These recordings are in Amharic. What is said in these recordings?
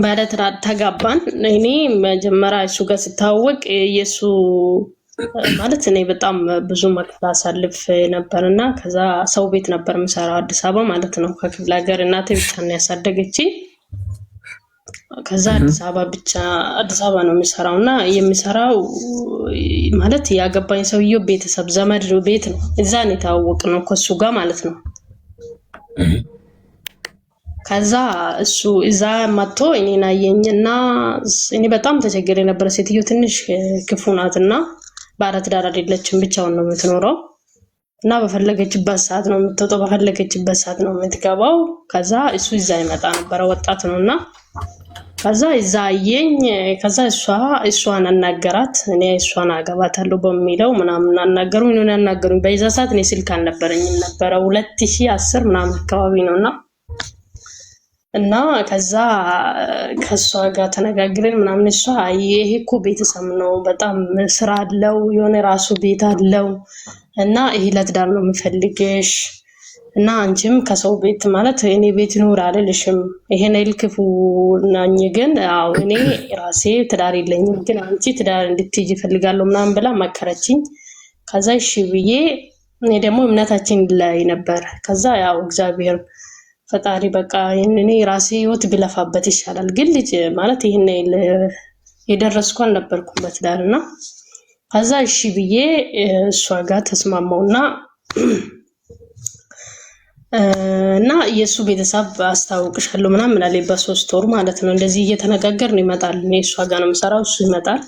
ባለትዳር ተጋባን። እኔ መጀመሪያ እሱ ጋር ስታወቅ የሱ ማለት እኔ በጣም ብዙ መከራ አሳልፍ ነበርና ከዛ ሰው ቤት ነበር የምሰራው አዲስ አበባ ማለት ነው። ከክፍለ ሀገር እናቴ ብቻ ነው ያሳደገችኝ። ከዛ አዲስ አበባ ነው የሚሰራውና የሚሰራው ማለት ያገባኝ ሰውየው ቤተሰብ ዘመድ ቤት ነው። እዛ ነው የተዋወቅነው ከሱ ጋር ማለት ነው። ከዛ እሱ እዛ መጥቶ እኔን አየኝና እኔ በጣም ተቸግሬ ነበር። ሴትዮ ትንሽ ክፉ ናትና ባለትዳር አይደለችም፣ ብቻውን ነው የምትኖረው እና በፈለገችበት ሰዓት ነው የምትወጣው፣ በፈለገችበት ሰዓት ነው የምትገባው። ከዛ እሱ እዛ ይመጣ ነበር፣ ወጣት ነውና ከዛ እዛ አየኝ። ከዛ እሷን አናገራት። እኔ እሷን አገባታለሁ በሚለው ምናምን አናገሩኝ። እኔ አናገሩኝ። በዛ ሰዓት እኔ ስልክ አልነበረኝም ነበር፣ 2010 ምናምን አካባቢ ነውና እና ከዛ ከሷ ጋር ተነጋግረን ምናምን እሷ ይሄ እኮ ቤተሰብ ነው፣ በጣም ስራ አለው፣ የሆነ ራሱ ቤት አለው እና ይሄ ለትዳር ነው የምፈልግሽ እና አንቺም ከሰው ቤት ማለት እኔ ቤት ኑር አይደልሽም፣ ይሄን ልክፉ ናኝ፣ ግን አው እኔ ራሴ ትዳር የለኝም፣ ግን አንቺ ትዳር እንድትይጂ ፈልጋለሁ ምናምን ብላ መከረችኝ። ከዛ እሺ ብዬ እኔ ደግሞ እምነታችን ላይ ነበር። ከዛ ያው እግዚአብሔር ፈጣሪ በቃ እኔ ራሴ ህይወት ብለፋበት ይሻላል፣ ግን ልጅ ማለት ይሄን የደረስኩ አልነበርኩም በትዳርና ከዛ እሺ ብዬ እሷ ጋር ተስማማውና እና የሱ ቤተሰብ አስተዋውቅሻለሁ ምናምን አለኝ። በ3 ወር ማለት ነው እንደዚህ እየተነጋገርን ይመጣል። እኔ እሷ ጋር ነው የምሰራው፣ እሱ ይመጣል።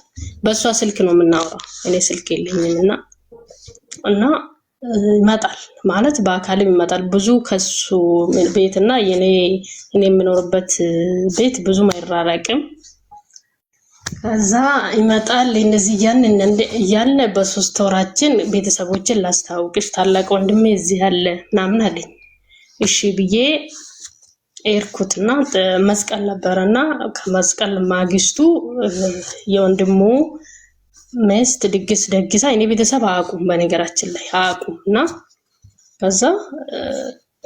በእሷ ስልክ ነው የምናወራው፣ እኔ ስልክ የለኝም እና ይመጣል ማለት በአካልም ይመጣል። ብዙ ከሱ ቤትና እኔ የምኖርበት ቤት ብዙ አይራራቅም። ከዛ ይመጣል። እንደዚህ ያን በ3 ወራችን ቤተሰቦችን ላስተዋውቅሽ፣ ታላቅ ወንድሜ እዚህ ያለ ምናምን አለኝ። እሺ ብዬ ኤርኩትና መስቀል ነበርና ከመስቀል ማግስቱ የወንድሙ ሚስት ድግስ ደግሳ እኔ ቤተሰብ አያውቁም፣ በነገራችን ላይ አያውቁም። እና ከዛ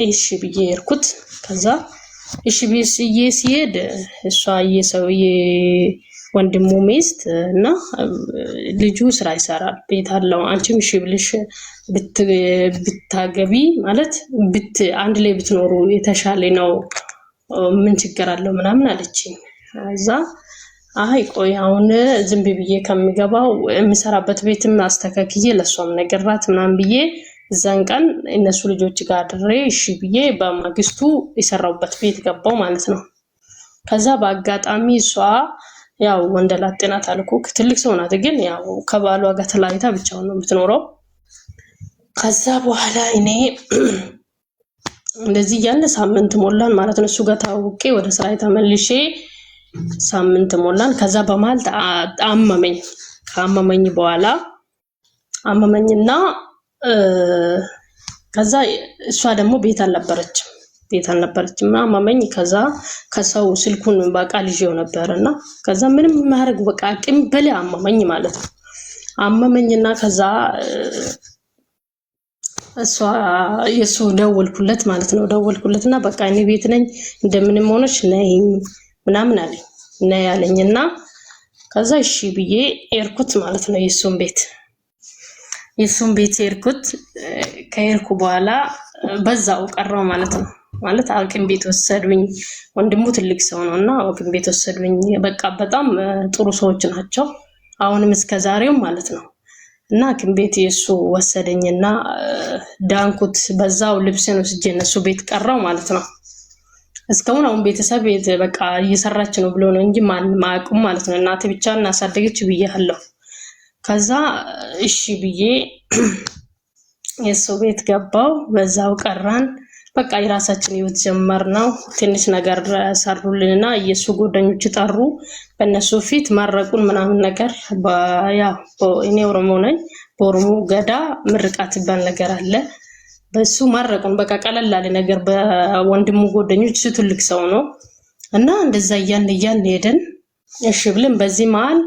እሺ ብዬ ኤርኩት። ከዛ እሺ ብዬ ሲሄድ እሷ የሰውዬ ወንድሙ ሚስት እና ልጁ ስራ ይሰራል፣ ቤት አለው። አንቺም እሺ ብልሽ ብታገቢ ማለት አንድ ላይ ብትኖሩ የተሻለ ነው፣ ምን ችግር አለው ምናምን አለችኝ። ከዛ አይ ቆይ አሁን ዝም ብዬ ከሚገባው የምሰራበት ቤትም አስተካክዬ ለሷም ነገራት ምናምን ብዬ እዛን ቀን እነሱ ልጆች ጋር አድሬ እሺ ብዬ በማግስቱ የሰራውበት ቤት ገባው ማለት ነው። ከዛ በአጋጣሚ እሷ ያው ወንደላጤ ናት አልኩህ፣ ትልቅ ሰው ናት፣ ግን ያው ከባሏ ጋር ተለያይታ ብቻውን ነው የምትኖረው። ከዛ በኋላ እኔ እንደዚህ ያለ ሳምንት ሞላን ማለት ነው። እሱ ጋር ታውቄ ወደ ስራ ተመልሼ ሳምንት ሞላን። ከዛ በመሃል አመመኝ። ካመመኝ በኋላ አመመኝና ከዛ እሷ ደግሞ ቤት አልነበረችም አመመኝ። ከዛ ከሰው ስልኩን በቃ ልጅው ነበርና ከዛ ምንም ማድረግ በቃ አቅም በላይ አመመኝ ማለት ነው። አመመኝና ከዛ የሱ ደወልኩለት ማለት ነው። ደወልኩለትና በቃ እኔ ቤት ነኝ እንደምንም ሆነሽ ነይ ምናምን አለኝ። ነይ ያለኝና ከዛ እሺ ብዬ ኤርኩት ማለት ነው። የሱን ቤት ኤርኩት። ከኤርኩ በኋላ በዛው ቀረው ማለት ነው። ማለት አቅም ቤት ወሰዱኝ። ወንድሙ ትልቅ ሰው ነውና አቅም ቤት ወሰዱኝ። በቃ በጣም ጥሩ ሰዎች ናቸው፣ አሁንም እስከዛሬው ማለት ነው። እና አቅም ቤት የሱ ወሰደኝና ዳንኩት። በዛው ልብስን ወስጄ እነሱ ቤት ቀረው ማለት ነው። እስካሁን አሁን ቤተሰብ በቃ እየሰራች ነው ብሎ ነው እንጂ ማቁም ማለት ነው። እናቴ ብቻ እናሳደገች ብዬሃለሁ። ከዛ እሺ ብዬ የሱ ቤት ገባው። በዛው ቀራን። በቃ የራሳችን ህይወት ጀመርነው። ትንሽ ነገር ሰሩልንና የሱ ጓደኞች ጠሩ፣ በእነሱ ፊት ማረቁን ምናምን ነገር። ያው እኔ ኦሮሞ ነኝ፣ በኦሮሞ ገዳ ምርቃት ይባል ነገር አለ። በሱ ማረቁን በቃ ቀለል ያለ ነገር በወንድሙ ጓደኞች ትልቅ ሰው ነው እና እንደዛ እያን ሄደን እሺ ብለን በዚህ መሃል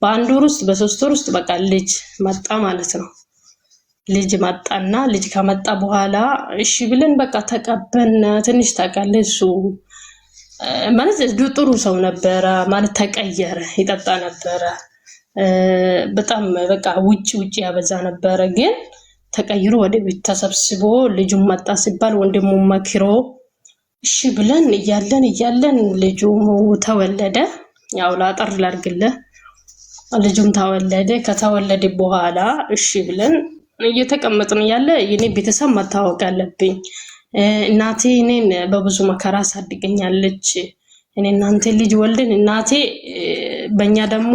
በ1 ወር ውስጥ በ3 ወር ውስጥ በቃ ልጅ መጣ ማለት ነው። ልጅ መጣና ልጅ ከመጣ በኋላ እሺ ብለን በቃ ተቀበልን። ትንሽ ታውቃለህ እሱ ማለት ጥሩ ሰው ነበረ ማለት ተቀየረ ይጠጣ ነበረ በጣም በቃ ውጪ ያበዛ ነበረ ግን ተቀይሮ ወደ ቤት ተሰብስቦ ልጁን መጣ ሲባል ወንድሙ መክሮ እሺ ብለን እያለን ልጁ ተወለደ ያው ላጠር ላርግልህ ልጁም ተወለደ ከተወለደ በኋላ እሺ ብለን እየተቀመጥን ያለ የኔ ቤተሰብ መታወቅ አለብኝ እናቴ እኔን በብዙ መከራ ሳድገኛለች እኔ እናንተ ልጅ ወልደን እናቴ በእኛ ደግሞ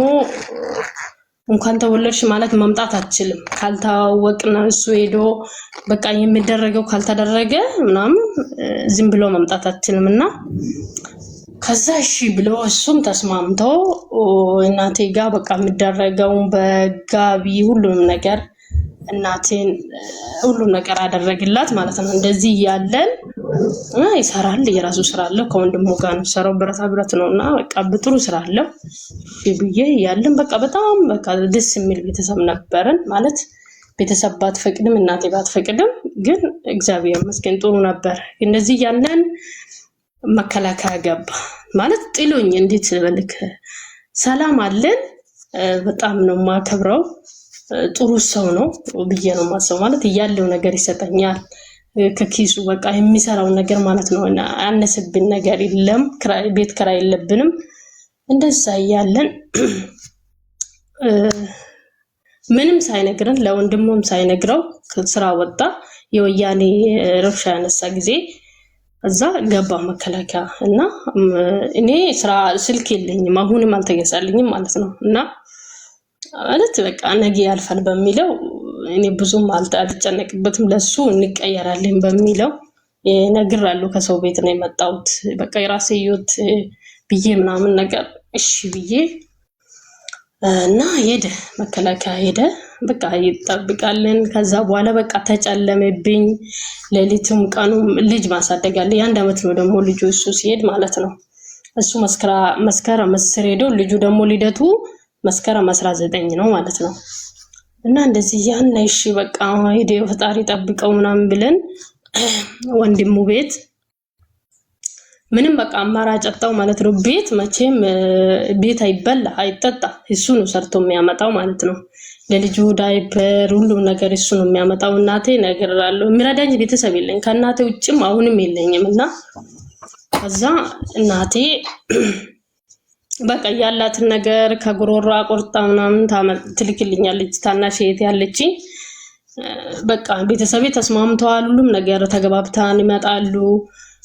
እንኳን ተወለድሽ ማለት መምጣት አትችልም ካልታወቅና እሱ ሄዶ በቃ የሚደረገው ካልተደረገ ምናምን ዝም ብሎ መምጣት አትችልምና ከዛ እሺ ብሎ እሱም ተስማምቶ እናቴ ጋር በቃ የሚደረገው በጋቢ ሁሉንም ነገር እናቴን ሁሉም ነገር አደረግላት ማለት ነው እንደዚህ ያለን ይሰራል የራሱ ስራ አለ ከወንድሙ ጋር ነው ሰራው ብረት ነውና በቃ በጥሩ ስራ አለ ይብዬ ያለን በቃ በጣም በቃ ደስ የሚል ቤተሰብ ነበርን ማለት ቤተሰብ ባትፈቅድም እናቴ ባትፈቅድም ግን እግዚአብሔር ይመስገን ጥሩ ነበር እንደዚህ ያለን መከላከያ ገባ ማለት ጥሎኝ እንዴት ልበልክ ሰላም አለን በጣም ነው ማከብረው ጥሩ ሰው ነው ብዬ ነው ማሰብ ማለት ያለው ነገር ይሰጠኛል ከኪሱ በቃ የሚሰራው ነገር ማለት ነው አነሰብን ነገር የለም ቤት ክራይ የለብንም እንደዛ ያለን ምንም ሳይነግረን ለወንድሙም ሳይነግረው ስራ ወጣ የወያኔ ረብሻ ያነሳ ጊዜ እዛ ገባ መከላከያ እና እኔ ስራ ስልክ የለኝም አሁንም አልተገዛልኝም ማለት ነው እና ማለት በቃ ነገ ያልፋል በሚለው እኔ ብዙም አልተጨነቅበትም ለሱ እንቀየራለን በሚለው ነግራለሁ ከሰው ቤት ነው የመጣሁት በቃ የራሴ ህይወት ብዬ ምናምን ነገር እሺ ብዬ እና ሄደ መከላከያ ሄደ በቃ ይጣብቃለን ከዛ በኋላ በቃ ተጨለመብኝ ለሊቱም ቀኑም ልጅ ማሳደጋለ ያን አመት ነው ደግሞ ልጁ እሱ ሲሄድ ማለት ነው እሱ መስከረም 10 ሄዶ ልጁ ደግሞ ልደቱ መስከረም 19 ነው ማለት ነው እና እንደዚህ ያን እሺ በቃ ሄደ ፈጣሪ ጠብቀው ምናምን ብለን ወንድሙ ቤት ምንም በቃ አማራጭ አጣው ማለት ነው ቤት መቼም ቤት አይበላ አይጠጣ እሱ ነው ሰርቶ የሚያመጣው ማለት ነው ለልጁ ዳይፐር ሁሉ ነገር እሱ ነው የሚያመጣው እናቴ ነገራለሁ ምራዳኝ ቤተሰብ የለኝ ከናቴ ውጭም አሁንም የለኝምና ከዛ እናቴ በቃ ያላት ነገር ከግሮራ ቆርጣውና ትልክልኛለች ታናሽ እህት ያለችኝ በቃ ቤተሰቤ ተስማምተዋል ሁሉም ነገር ተገባብታን ይመጣሉ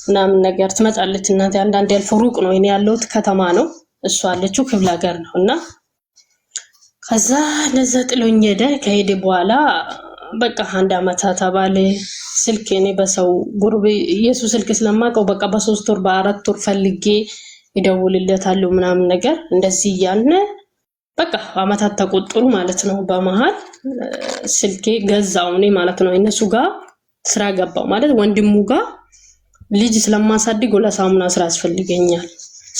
ምናምን ነገር ትመጣለች እናቴ አንዳንዴ ያልፎ ሩቅ ነው እኔ ያለሁት ከተማ ነው እሷ አለችው ክፍለ ሀገር ነውና ከዛ ለዛ ጥሎኝ ሄደ ከሄደ በኋላ በቃ አንድ አመት ተባለ ስልክ እኔ በሰው ጉርብ ኢየሱስ ስልክ ስለማቀው በቃ በ3 ወር በ4 ወር ፈልጌ ይደውልለታል ምናምን ነገር እንደዚህ ያልነ በቃ አመታት ተቆጥሩ ማለት ነው በመሃል ስልኬ ገዛው እኔ ማለት ነው እነሱ ጋር ስራ ገባው ማለት ወንድሙ ጋር ልጅ ስለማሳድግ ለሳሙና ስራ ያስፈልገኛል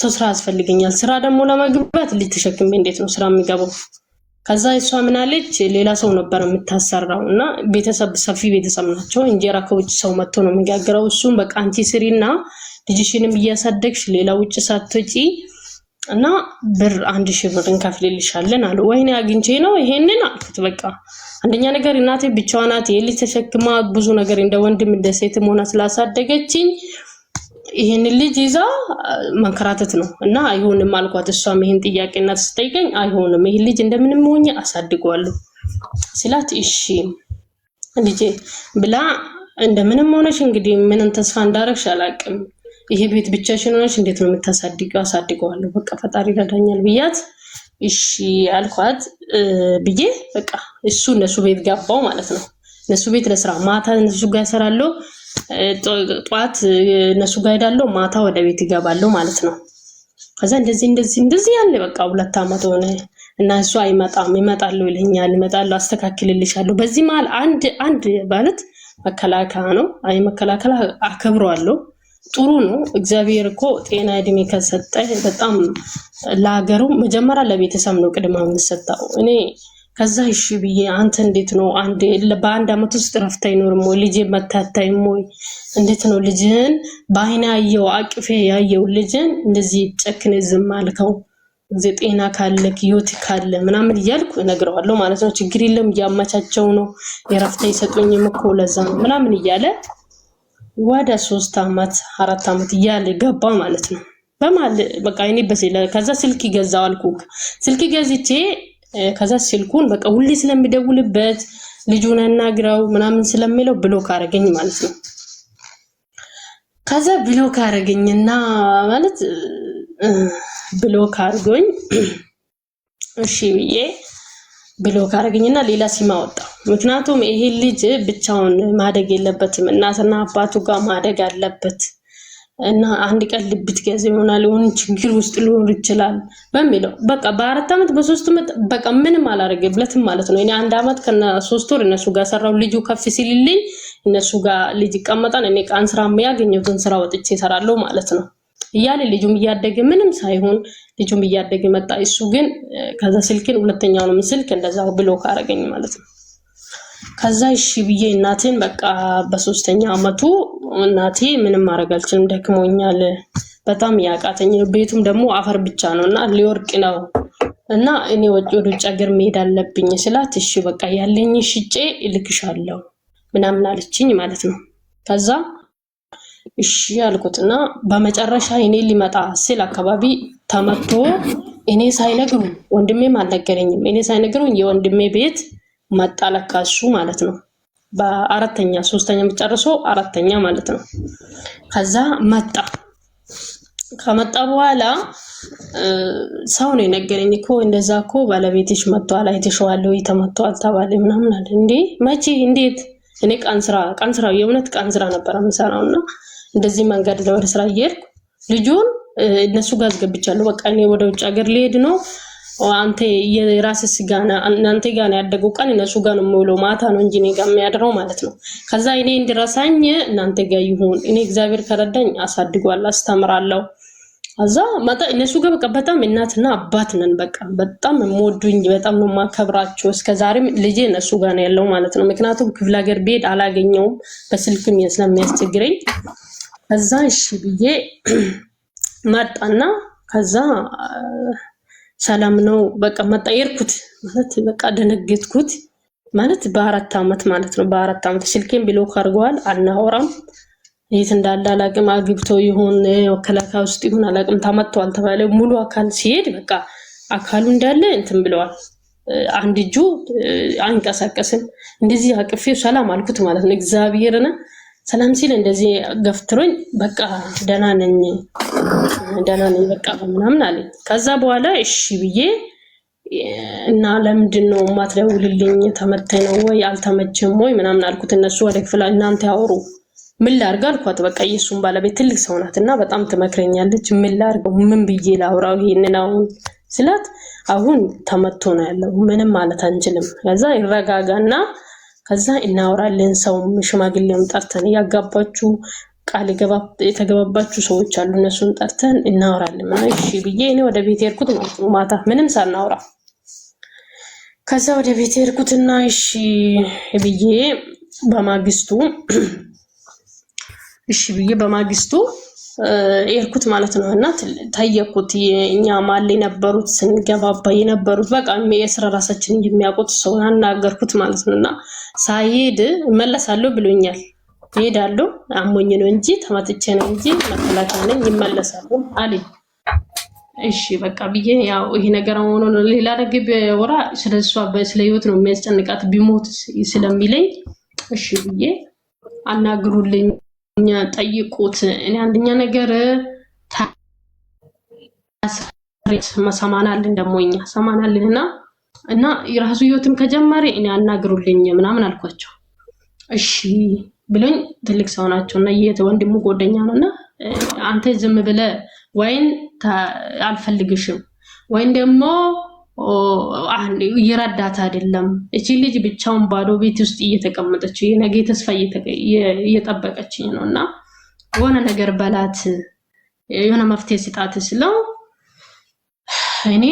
ሰው ስራ ያስፈልገኛል ስራ ደግሞ ለማግባት ልጅ ተሸክሜ እንዴት ነው ስራ የሚገባው ከዛ እሷ ምን አለች ሌላ ሰው ነበር የምታሰራውና ቤተሰብ ሰፊ ቤተሰብ ናቸው እንጀራ ከውጭ ሰው መጥቶ ነው የሚጋገረው እሱም በቃ አንቺ ስሪና ልጅሽንም እያሳደግሽ ሌላ ውጭ ሳትጪ እና ብር 1000 ብር እንከፍልልሻለን አሉ ወይኔ አግኝቼ ነው ይሄንን አልኩት በቃ አንደኛ ነገር እናቴ ብቻዋ ናት የልጅ ተሸክማ ብዙ ነገር እንደ ወንድም እንደ ሴትም ሆና ስላሳደገችኝ ይሄን ልጅ ይዛ መንከራተት ነው እና አይሆንም አልኳት እሷም ይሄን ጥያቄና ተስጠይቀኝ አይሆንም ይሄ ልጅ እንደምንም ሆኜ አሳድገዋለሁ ስላት እሺ ልጄ ብላ እንደምንም ሆነሽ እንግዲህ ምንን ተስፋ እንዳረግሽ አላቅም ይሄ ቤት ብቻሽን ሆነሽ እንዴት ነው የምታሳድገው አሳድገዋለሁ በቃ ፈጣሪ ረዳኛል ብያት እሺ አልኳት ብዬ በቃ እነሱ ቤት ገባው ማለት ነው እነሱ ቤት ለስራ ማታ እነሱ ጋር ሰራለሁ ጧት እነሱ ጋር ሄዳለሁ ማታ ወደ ቤት ይገባለሁ ማለት ነው ከዛ እንደዚህ ያለ በቃ 2 አመት ሆነ እና እሱ ይመጣሉ ይለኛል ይመጣሉ አስተካክልልሻለሁ በዚህ መሃል አንድ ማለት መከላከያ ነው መከላከያ አከብረዋለሁ ጥሩ ነው እግዚአብሔር እኮ ጤና እድሜ ከሰጠ በጣም ለሀገሩ መጀመሪያ ለቤተሰብ ነው ቅድማ የሚሰጣው እኔ ከዛ እሺ ብዬ አንተ እንዴት ነው አንድ በአንድ አመት ውስጥ ረፍታ ይኖርም ወይ ልጅ መታታይም ወይ እንዴት ነው ልጅን በአይና ያየው አቅፌ ያየው ልጅን እንደዚህ ጨክነ ዝም አልከው ጤና ካለክ ህይወት ካለ ምናምን ይያልኩ እነግረዋለሁ ማለት ነው ችግር የለም ያማቻቸው ነው የረፍታ ይሰጡኝም እኮ ለዛ ነው ምናምን ይያለ ወደ 3 አመት 4 አመት ይያለ ገባ ማለት ነው በማል በቃ እኔ በሰለ ከዛ ስልክ ይገዛው አልኩክ ስልክ ገዝቼ ከዛ ስልኩን በቃ ሁሌ ስለሚደውልበት ልጁን አናግራው ምናምን ስለሚለው ብሎክ አረገኝ ማለት ነው ከዛ ብሎክ አረገኝና ማለት ብሎክ አርጎኝ እሺ ብዬ ብሎክ አረገኝና ሌላ ሲማ ወጣ ምክንያቱም ይሄ ልጅ ብቻውን ማደግ የለበትም እናትና አባቱ ጋር ማደግ አለበት እና አንድ ቀን ልብት ገዝ ይሆናል ወን ችግር ውስጥ ሊሆን ይችላል በሚለው በቃ በ4 አመት በ3 አመት በቃ ምንም አላረገለትም ማለት ነው እኔ አንድ አመት ከና 3 ወር እነሱ ጋር ሰራው ልጁ ከፍ ሲልልኝ እነሱ ጋር ልጅ ይቀመጣን እኔ ቃን ስራ የሚያገኘውን ስራ ወጥቼ እሰራለሁ ማለት ነው ይያለ ልጁም ያደገ ምንም ሳይሆን ልጁም ያደገ መጣ እሱ ግን ከዛ ስልክን ሁለተኛውንም ስልክ እንደዛው ብሎክ አረገኝ ማለት ነው ከዛ እሺ ብዬ እናቴን በቃ በ3ኛ አመቱ እናቴ ምንም ማረጋልችም ደክሞኛል በጣም ያቃተኝ ቤቱም ደግሞ አፈር ብቻ ነውና ሊወርቅ ነው እና እኔ ወጭ ወደ ውጭ ሀገር መሄድ አለብኝ ስላት እሺ በቃ ያለኝ ሽጬ ልክሻለሁ ምናምን አለችኝ ማለት ነው ከዛ እሺ ያልኩትና በመጨረሻ እኔ ሊመጣ ሲል አካባቢ ተመቶ እኔ ሳይነግሩ ወንድሜም አልነገረኝም እኔ ሳይነግሩ የወንድሜ ቤት መጣለካሱ ማለት ነው በአራተኛ 3ኛ መጨረሶ አራተኛ ማለት ነው ከዛ መጣ ከመጣ በኋላ ሰው ነው የነገረኝ እኮ እንደዛኮ ባለቤትሽ መጥቷል አይተሽዋለሁ ይተመቷል ተባለ ምናምን አለ እንዴ መቼ እንዴት እኔ ቃንስራ የእውነት ቃንስራ ነበር አምሳናውና እንደዚህ መንገድ ወደ ስራ ይርኩ ልጁን እነሱ ጋር አስገብቻለሁ በቃ እኔ ወደ ውጭ ሀገር ልሄድ ነው አንተ የራስህ ጋና እናንተ ጋና ያደገው ቀን እነሱ ጋር ነው የሚውለው ማታ ነው እንጂ እኔ ጋር የሚያድረው ማለት ነው ከዛ እኔ እንድራሳኝ እናንተ ጋር ይሁን እኔ እግዚአብሔር ከረዳኝ አሳድጓል አስተምራለሁ አዛ ማታ እነሱ ጋር በቃ በጣም እናትና አባት ነን በቃ በጣም የምወዱኝ በጣም ነው ማከብራቸው እስከዛሬም ልጄ እነሱ ጋር ነው ያለው ማለት ነው ምክንያቱም ክፍለ ሀገር ቤት አላገኘውም በስልክም ስለሚያስቸግረኝ ከዛ እሺ ብዬ መጣና ከዛ ሰላም ነው በቃ መጣየርኩት ማለት በቃ ደነገጥኩት ማለት በ4 አመት ማለት ነው በ4 አመት ስልኬን ብሎክ አርጓል አናወራም የት እንዳለ አላቅም አግብቶ ይሁን ወከላካ ውስጥ ይሁን አላቅም ተመቷል ተባለ ሙሉ አካል ሲሄድ በቃ አካሉ እንዳለ እንትን ብለዋል አንድ እጁ አንቀሳቀስም እንደዚህ አቅፌው ሰላም አልኩት ማለት ነው እግዚአብሔርና ሰላም ሲል እንደዚህ ገፍትሮኝ በቃ ደና ነኝ በቃ ምናምን አለ ከዛ በኋላ እሺ ብዬ እና ለምንድነው ማትደውልልኝ ተመተኝ ነው ወይ አልተመቸም ወይ ምናምን አልኩት እነሱ ወደ ክፍል እናንተ ያወሩ ምን ላርጋ አልኳት በቃ ኢየሱስን ባለቤት ትልቅ ሰው ናትና በጣም ትመክረኛለች ምን ላርገው ምን ብዬ ላውራው ይሄንን አሁን ስላት አሁን ተመቶ ነው ያለው ምንም ማለት አንችልም ከዛ ይረጋጋና ከዛ እናወራለን ሰው ሽማግሌም ጠርተን ያጋባችሁ ቃል የተገባባችሁ ሰዎች አሉ እነሱን ጠርተን እናወራለን ማለት እሺ ብዬ እኔ ወደ ቤት ሄድኩት ማለት ነው ማታ ምንም ሳናወራ ከዛ ወደ ቤት ሄድኩትና እሺ ብዬ በማግስቱ ኤርኩት ማለት ነው እና ታየኩት የኛ ማለ ነበሩት ስንገባባ የነበሩት በቃ የስራ ራሳችን የሚያቆጥ ሰው አናገርኩት ማለት ነውና ሳይሄድ መለሳለሁ ብሎኛል ሄዳለሁ አሞኝ ነው እንጂ ተማትቼ ነው እንጂ መከላከያነኝ ይመለሳሉ አለ እሺ በቃ ብዬ ያው ይሄ ነገር ሆኖ ሌላ ነገር ወራ ስለሷ በስለህይወት ነው የሚያስጨንቃት ቢሞት ስለሚለኝ እሺ ብዬ አናግሩልኝ ጠይቁት እኔ አንደኛ ነገር ማሰማናል እንደሞኛ ሰማናልና እና የራሱ ህይወትም ከጀማሪ እኔ አናግሩልኝ ምናምን አልኳቸው እሺ ብለኝ ትልቅ ሰው ናቸውና ወንድሙ ጎደኛ ነውና አንተ ዝም ብለ ወይን አልፈልግሽም ወይን ደግሞ ይረዳት አይደለም እቺ ልጅ ብቻውን ባዶ ቤት ውስጥ እየተቀመጠች የነገ ተስፋ እየጠበቀችኝ ነውና ወና ነገር በላት የሆነ መፍትሄ ሲጣት ስለው እኔ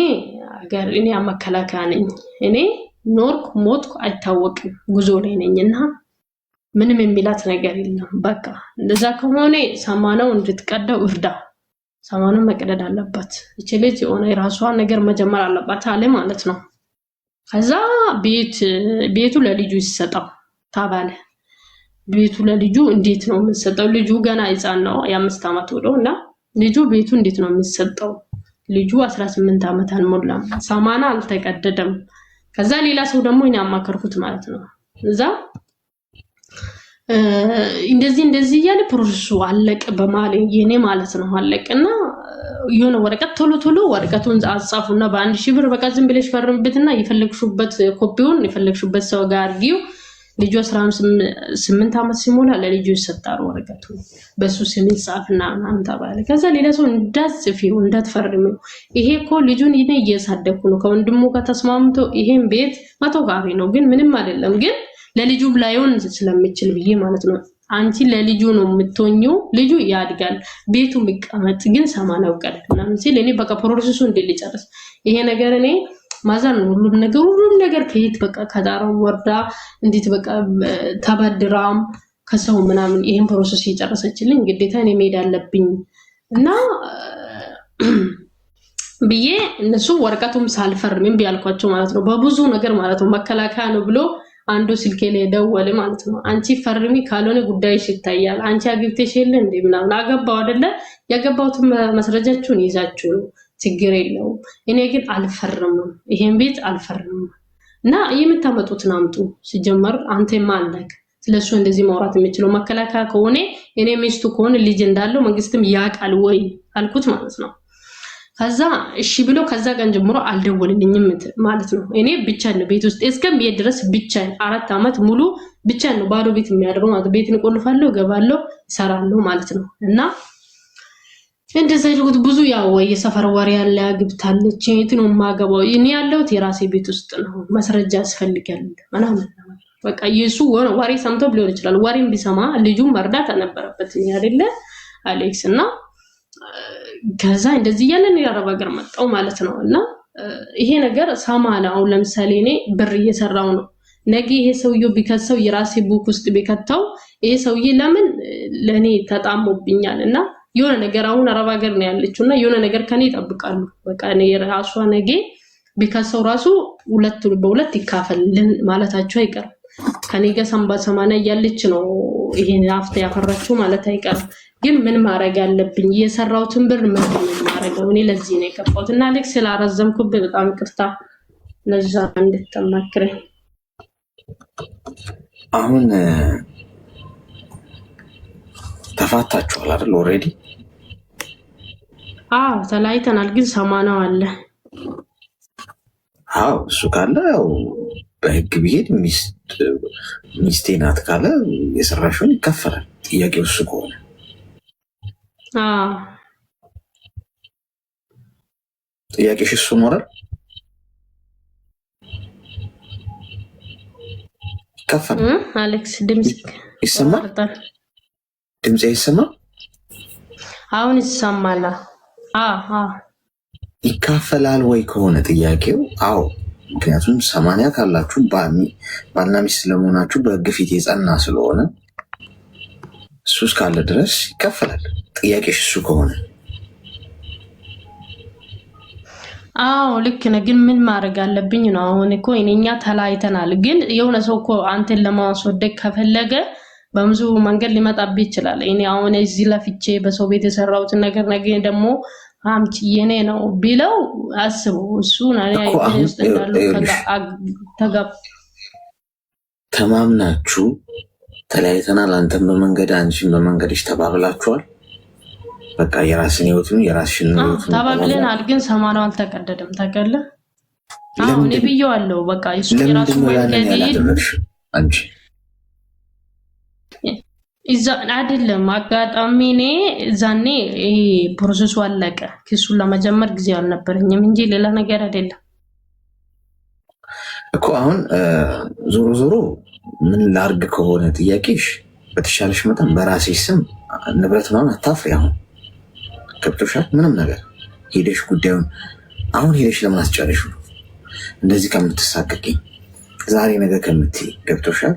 አገር እኔ አመከላካ ነኝ እኔ ኖርኩ ሞትኩ አይታወቅም ጉዞ ላይ ነኝና ምንም የሚላት ነገር የለም። በቃ እንደዛ ከሆነ ሰማነው እንድትቀደው እርዳ። ሰማኑን መቅደድ አለባት። እቺ ልጅ የሆነ የራሷን ነገር መጀመር አለባት አለ ማለት ነው። ከዛ ቤቱ ለልጁ ይሰጣው ተባለ። ቤቱ ለልጁ እንዴት ነው የሚሰጠው? ልጁ ገና ሕፃን ነው የ5 ዓመት ወደውና ልጁ ቤቱ እንዴት ነው የሚሰጠው? ልጁ 18 ዓመት አልሞላም። ሰማና አልተቀደደም። ከዛ ሌላ ሰው ደግሞ ያማከርኩት ማለት ነው። እዛ እንደዚህ ያለ ፕሮሰሱ አለቀ በማለት የኔ ማለት ነው አለቀና የሆነ ወረቀት ቶሎ ወረቀቱን አጻፉና በ1000 ብር በቃ ዝም ብለሽ ፈርምበትና የፈለግሽበት ኮፒውን የፈለግሽበት ሰው ጋር አርጊው ልጁ 18 ዓመት ሲሞላ ለልጁ ይሰጣል ወረቀቱ በሱ ስም ይጻፍና ምናምን ተባለ። ከዛ ሌላ ሰው እንዳትጽፊው እንዳትፈርሚው ይሄ እኮ ልጁን ይኔ እያሳደኩ ነው ከወንድሙ ጋር ተስማምቶ ይሄን ቤት መቶ ካሬ ነው ግን ምንም አይደለም ግን ለልጁ ላይሆን ስለሚችል ብዬ ማለት ነው። አንቺ ለልጁ ነው የምትሆኚው ልጁ ያድጋል ቤቱ የሚቀመጥ ግን ሰማናው ቀደም ምናምን ሲል እኔ በቃ ፕሮሰሱ እንድልጨርስ ይሄ ነገር እኔ ማዛን ሁሉም ነገር ከየት በቃ ከዳራው ወርዳ እንዴት በቃ ተበድራም ከሰው ምናምን ይሄን ፕሮሰስ እየጨረሰችልኝ ግዴታ እኔ መሄድ አለብኝ እና ብዬ እነሱ ወረቀቱም ሳልፈርም ቢያልኳቸው ማለት ነው በብዙ ነገር ማለት ነው መከላከያ ነው ብሎ አንዱ ስልኬ ላይ ደወለ ማለት ነው። አንቺ ፈርሚ ካልሆነ ጉዳይሽ ይታያል። አንቺ አግብተሽ የለ እንዴ ምናምን አገባው አይደለ ያገባውት መስረጃችሁን ይዛችሁ ችግር የለው እኔ ግን አልፈርምም ይሄን ቤት አልፈርምም እና የምታመጡትን አምጡ ሲጀመር አንተ ማለክ ስለሱ እንደዚህ ማውራት የሚችለው መከላከያ ከሆነ እኔ ሚስቱ ከሆነ ልጅ እንዳለው መንግስትም ያቃል ወይ አልኩት ማለት ነው። ከዛ እሺ ብሎ ከዛ ቀን ጀምሮ አልደወልልኝም ማለት ነው። እኔ ብቻዬን ነው ቤት ውስጥ እስከምሄድ ድረስ ብቻዬን 4 ዓመት ሙሉ ብቻዬን ነው ባዶ ቤት የሚያደርገው ማለት ቤት እንቆልፋለሁ ገባለሁ እሰራለሁ ማለት ነው። እና እንደዚህ አይነት ብዙ ያው የሰፈር ወሬ ያለ ያግብታለች እንትኑ ማገባው እኔ ያለሁት የራሴ ቤት ውስጥ ነው መስረጃ ያስፈልጋል ምናምን በቃ ኢየሱ ወሬ ሰምቶ ሊሆን ይችላል ወሬም ቢሰማ ልጁን መርዳት አልነበረበት አይደለ አሌክስ እና ከዛ እንደዚህ ያለን ያረባ ሀገር መጣው ማለት ነው። እና ይሄ ነገር ሰማና አሁን ለምሳሌ እኔ ብር እየሰራው ነው ነገ ይሄ ሰውዬው ቢከሰው የራሴ ቡክ ውስጥ ቢከታው ይሄ ሰውዬ ለምን ለኔ ተጣሞብኛል እና የሆነ ነገር አሁን አረባ ሀገር ነው ያለችውና የሆነ ነገር ከኔ ይጠብቃሉ በቃ እኔ ራሷ ነገ ቢከሰው ራሱ ሁለት በሁለት ይካፈልን ማለታቸው አይቀርም ከኔ ጋር ሰማና ያለች ነው ይሄን አፍታ ያፈራችሁ ማለት አይቀርም ግን ምን ማድረግ አለብኝ የሰራውትን ብር ምን ማድረገው እኔ ለዚህ ነው የከፋሁት እና አሌክስ ስላረዘምኩብህ በጣም ይቅርታ ለዛ እንድትመክረኝ አሁን ተፋታችኋል አይደል ኦሬዲ ተለያይተናል ግን ሰማናው አለ እሱ ካለ ያው በህግ ቢሄድ ሚስቴ ናት ካለ የሰራሽውን ይከፈላል ጥያቄው እሱ ከሆነ ጥያቄሽ እሱ ሞራል ይከፈላል አሌክስ ድምጽ ይሰማል ድምጽ ይሰማል አሁን ይሰማል ይከፈላል ወይ ከሆነ ጥያቄው አዎ ምክንያቱም 80 ካላችሁ ባልና ሚስት ስለመሆናችሁ በህግ ፊት የጸና ስለሆነ እሱ እስካለ ድረስ ይከፈላል ጥያቄሽ እሱ ከሆነ ልክ ነህ ግን ምን ማድረግ አለብኝ ነው አሁን እኮ እኛ ተለያይተናል ግን የሆነ ሰው እኮ አንተን ለማስወደቅ ከፈለገ በብዙ መንገድ ሊመጣብህ ይችላል እኔ አሁን እዚህ ለፍቼ በሰው ቤት የሰራሁትን ነገር ነገ ደግሞ አምጪ የኔ ነው ቢለው አስበው እሱ ተማምናችሁ ተለያይተናል አንተም በመንገድ አንቺም በመንገድሽ ተባብላችኋል በቃ የራስን ህይወቱን የራስሽን ህይወቱን ተባብለናል ግን ሰማናው አልተቀደደም ታቀለ አሁን ይብየዋለሁ በቃ እሱ የራሱ መንገድ አንቺ እዛ አይደለም አጋጣሚ ነኝ ዛኔ ይሄ ፕሮሰሱ አለቀ ክሱን ለመጀመር ጊዜ አልነበረኝም እንጂ ሌላ ነገር አይደለም እኮ አሁን ዞሮ ምን ላርግ ከሆነ ጥያቄሽ በተሻለሽ መጠን በራስሽ ስም ንብረት ነው አታፍሪ አሁን ከብቶሻል ምንም ነገር ሄደሽ ጉዳዩን አሁን ሄደሽ ለምን አስጨርሽው እንደዚህ ከምትሳቀቂ ዛሬ ነገ ከምትይ ገብቶሻል።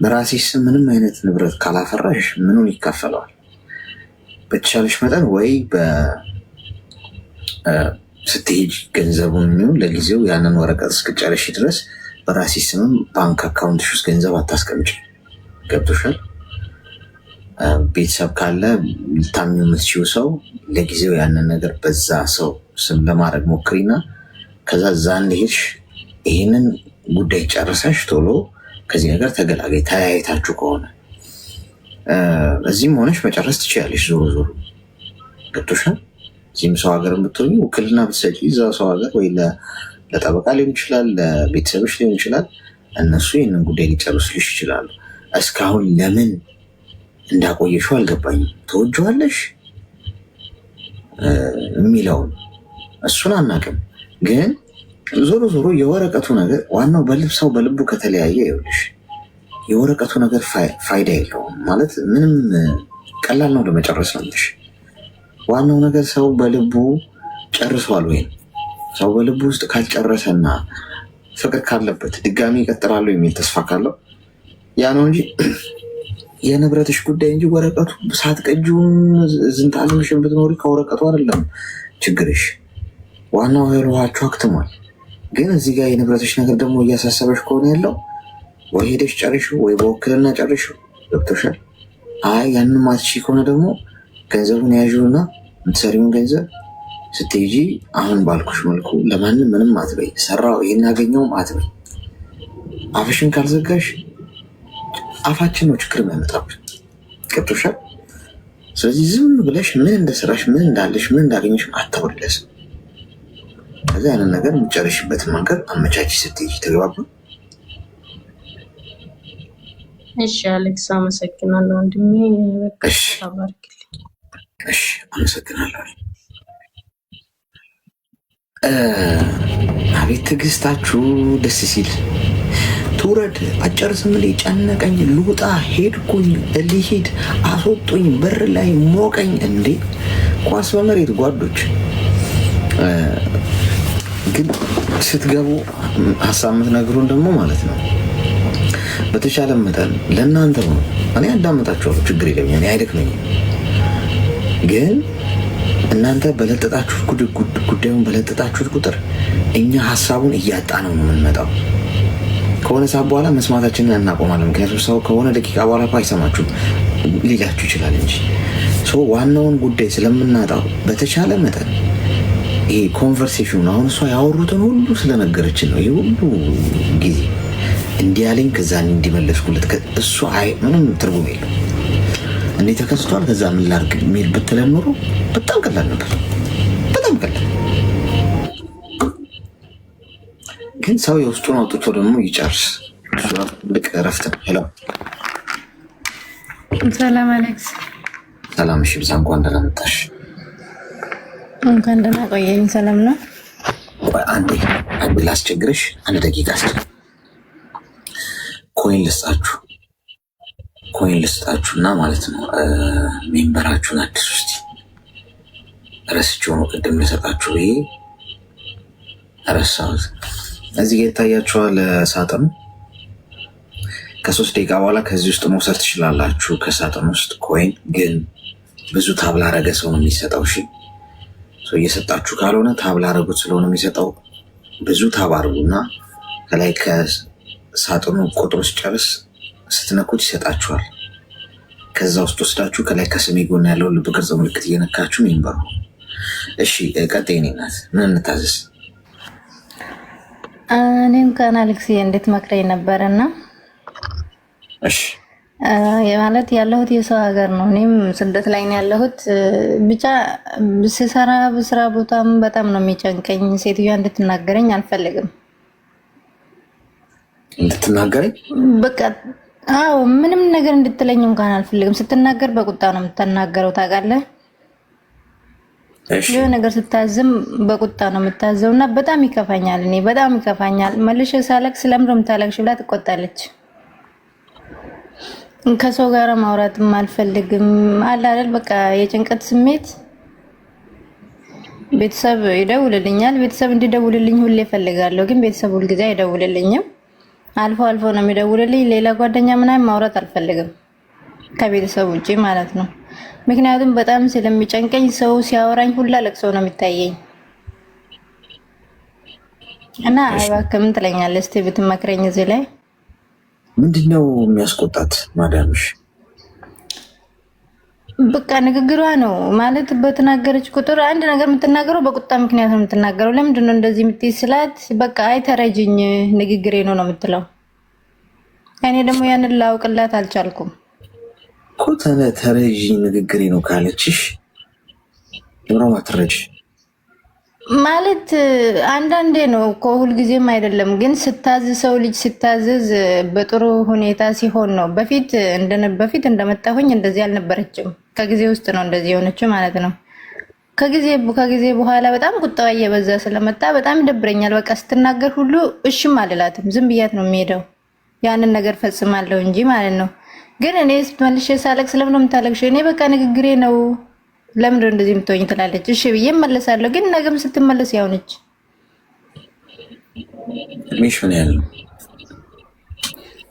በራስሽ ስም ምንም አይነት ንብረት ካላፈራሽ ምኑን ይካፈለዋል? በተቻለሽ መጠን ወይ ስትሄጂ ገንዘቡን የሚሆን ለጊዜው ያንን ወረቀት እስክጨረሽ ድረስ በራስሽ ስምም ባንክ አካውንትሽ ውስጥ ገንዘብ አታስቀምጪ። ገብቶሻል። ቤተሰብ ካለ ልታምኚው የምትችይው ሰው ለጊዜው ያንን ነገር በዛ ሰው ስም ለማድረግ ሞክሪና ከዛ እዛ እንደሄድሽ ይህንን ጉዳይ ጨርሰሽ ቶሎ ከዚህ ነገር ተገላገይ። ተያይታችሁ ከሆነ እዚህም ሆነሽ መጨረስ ትችያለሽ። ዞሮ ዞሮ ገብቶሻል። እዚህም ሰው ሀገር ብትሆኚ ውክልና ብትሰጪ እዛ ሰው ሀገር ወይ ለጠበቃ ሊሆን ይችላል፣ ለቤተሰቦች ሊሆን ይችላል። እነሱ ይህንን ጉዳይ ሊጨርሱልሽ ይችላሉ። እስካሁን ለምን እንዳቆየሽው አልገባኝም። ተወጅዋለሽ የሚለውን እሱን አናውቅም፣ ግን ዞሮ ዞሮ የወረቀቱ ነገር ዋናው ሰው በልቡ ከተለያየ ይኸውልሽ የወረቀቱ ነገር ፋይዳ የለውም ማለት ምንም ቀላል ነው ለመጨረስ ነው። ዋናው ነገር ሰው በልቡ ጨርሷል ወይም ሰው በልቡ ውስጥ ካልጨረሰና ፍቅር ካለበት ድጋሚ ይቀጥላሉ የሚል ተስፋ ካለው ያ ነው እንጂ የንብረትሽ ጉዳይ እንጂ ወረቀቱ ሳትቀጂውን ዝንታለምሽን ብትኖሪ ከወረቀቱ አይደለም ችግርሽ። ዋናው ሄሮዋችሁ አክትሟል። ግን እዚህ ጋር የንብረትሽ ነገር ደግሞ እያሳሰበሽ ከሆነ ያለው ወይ ሄደሽ ጨርሽው ወይ በውክልና ጨርሽው። ገብቶሻል። አይ ያንን ማትሺ ከሆነ ደግሞ ገንዘቡን ያዥውና የምትሰሪውን ገንዘብ ስትሄጂ አሁን ባልኩሽ መልኩ ለማንም ምንም አትበይ። ሰራው ይሄን ያገኘውም አትበይ። አፍሽን ካልዘጋሽ አፋችን ነው ችግር የሚያመጣብን። ገብቶሻል። ስለዚህ ዝም ብለሽ ምን እንደሰራሽ ምን እንዳለሽ ምን እንዳገኘሽ አታወሪለስ። ከዛ ያንን ነገር የምትጨርሽበትን መንገድ አመቻች ስትሄጂ ተግባባ። እሺ አሌክስ አመሰግናለሁ ወንድሜ። እሺ እሺ አመሰግናለሁ። አቤት ትዕግስታችሁ ደስ ሲል ትውረድ አጨርስም ላይ ጨነቀኝ፣ ልውጣ ሄድኩኝ፣ ልሂድ አስወጡኝ፣ በር ላይ ሞቀኝ። እንዴ ኳስ በመሬት ጓዶች። ግን ስትገቡ ሀሳብ የምትነግሩን ደግሞ ማለት ነው በተቻለ መጠን ለእናንተ ነው። እኔ አዳምጣችኋለሁ፣ ችግር የለኝ፣ እኔ አይደክመኝም። ግን እናንተ በለጠጣችሁት ጉዳዩን በለጠጣችሁት ቁጥር እኛ ሀሳቡን እያጣ ነው የምንመጣው። ከሆነ ሰዓት በኋላ መስማታችንን እናቆማለን። ምክንያቱም ሰው ከሆነ ደቂቃ በኋላ እኮ አይሰማችሁም ሊላችሁ ይችላል እንጂ ዋናውን ጉዳይ ስለምናጣው በተቻለ መጠን ይሄ ኮንቨርሴሽን አሁን እሷ ያወሩትን ሁሉ ስለነገረችን ነው ይህ ሁሉ ጊዜ እንዲህ ያለኝ ከዛ እንዲመለስኩለት እሱ ምንም ትርጉም የለው። እንዴ ተከስቷል ከዛ ምን ላድርግ የሚል ብትለን ኖሮ በጣም ቀላል ነበር፣ በጣም ቀላል። ግን ሰው የውስጡን አውጥቶ ደግሞ ይጨርስ። ልቅ እረፍት ነው። ሄሎ ሰላም አሌክስ። ሰላም። እሺ ብዛ እንኳን ደህና መጣሽ። እንኳን ደህና ቆየኝ። ሰላም ነው። አንዴ ላስቸግርሽ፣ አንድ ደቂቃ ኮይን ልስጣችሁና ማለት ነው ሜምበራችሁን አዲስ ውስጥ ረስቼው ነው ቅድም ልሰጣችሁ ብዬ ረሳሁት። እዚህ ጋር ይታያችኋል ሳጥኑ። ከ3 ደቂቃ በኋላ ከዚህ ውስጥ መውሰድ ትችላላችሁ ከሳጥኑ ውስጥ ኮይን። ግን ብዙ ታብ ላረገ ሰው ነው የሚሰጠው። እሺ እየሰጣችሁ ካልሆነ ታብ ላረጉት ስለሆነ የሚሰጠው ብዙ ታብ አርጉና ከላይ ከሳጥኑ ቁጥሩ ሲጨርስ ስትነኩት ይሰጣችኋል። ከዛ ውስጥ ወስዳችሁ ከላይ ከስሜ ጎን ያለው ልብ ቅርጽ ምልክት እየነካችሁ ሜምበሩ። እሺ ቀጣይ እኔ ናት። ምን እንታዘዝ? እኔ እንኳን አሌክስ እንዴት መክረኝ ነበርና እሺ ማለት ያለሁት የሰው ሀገር ነው። እኔም ስደት ላይ ነው ያለሁት። ብቻ ስሰራ በስራ ቦታም በጣም ነው የሚጨንቀኝ። ሴትዮዋ እንድትናገረኝ አልፈልግም። እንድትናገረኝ በቃ አዎ፣ ምንም ነገር እንድትለኝ እንኳን አልፈልግም። ስትናገር በቁጣ ነው የምትናገረው ታውቃለህ። እሺ የሆነ ነገር ስታዝም በቁጣ ነው የምታዘው እና በጣም ይከፋኛል። እኔ በጣም ይከፋኛል። መልሼ ሳለቅስ ለምን ነው የምታለቅሽ ብላ ትቆጣለች። ከሰው ጋር ማውራትም አልፈልግም። አለ አይደል በቃ የጭንቀት ስሜት። ቤተሰብ ይደውልልኛል። ቤተሰብ እንዲደውልልኝ ሁሌ እፈልጋለሁ፣ ግን ቤተሰብ ሁልጊዜ አይደውልልኝም። አልፎ አልፎ ነው የሚደውልልኝ። ሌላ ጓደኛ ምናምን ማውራት አልፈልግም ከቤተሰብ ውጪ ማለት ነው። ምክንያቱም በጣም ስለሚጨንቀኝ ሰው ሲያወራኝ ሁላ ለቅሶ ነው የሚታየኝ። እና እባክህ ምን ትለኛለህ እስቲ ብትመክረኝ እዚህ ላይ። ምንድነው የሚያስቆጣት ማዳምሽ? በቃ ንግግሯ ነው ማለት በተናገረች ቁጥር አንድ ነገር የምትናገረው በቁጣ ምክንያት ነው የምትናገረው። ለምንድን ነው እንደዚህ የምትይ ስላት በቃ አይ ተረጅኝ ንግግሬ ነው የምትለው። እኔ ደግሞ ያንን ላውቅላት አልቻልኩም እኮ። ተረጂ ንግግሬ ነው ካለችሽ ለምን አትረጂ ማለት አንዳንዴ ነው እኮ ሁልጊዜም አይደለም። ግን ስታዝዝ ሰው ልጅ ስታዝዝ በጥሩ ሁኔታ ሲሆን ነው። በፊት እንደመጣሁኝ እንደዚህ አልነበረችም። ከጊዜ ውስጥ ነው እንደዚህ የሆነችው ማለት ነው። ከጊዜ በኋላ በጣም ቁጣዋ እየበዛ ስለመጣ በጣም ይደብረኛል። በቃ ስትናገር ሁሉ እሽም አልላትም፣ ዝም ብያት ነው የሚሄደው። ያንን ነገር ፈጽማለሁ እንጂ ማለት ነው። ግን እኔ መልሼ ሳለቅስ ለምን ነው የምታለቅሽው? እኔ በቃ ንግግሬ ነው ለምንድነው እንደዚህ የምትሆኝ ትላለች። እሺ ብዬ እመለሳለሁ። ግን ነገም ስትመለስ ያው ነች። እድሜሽ ምን ያህል ነው?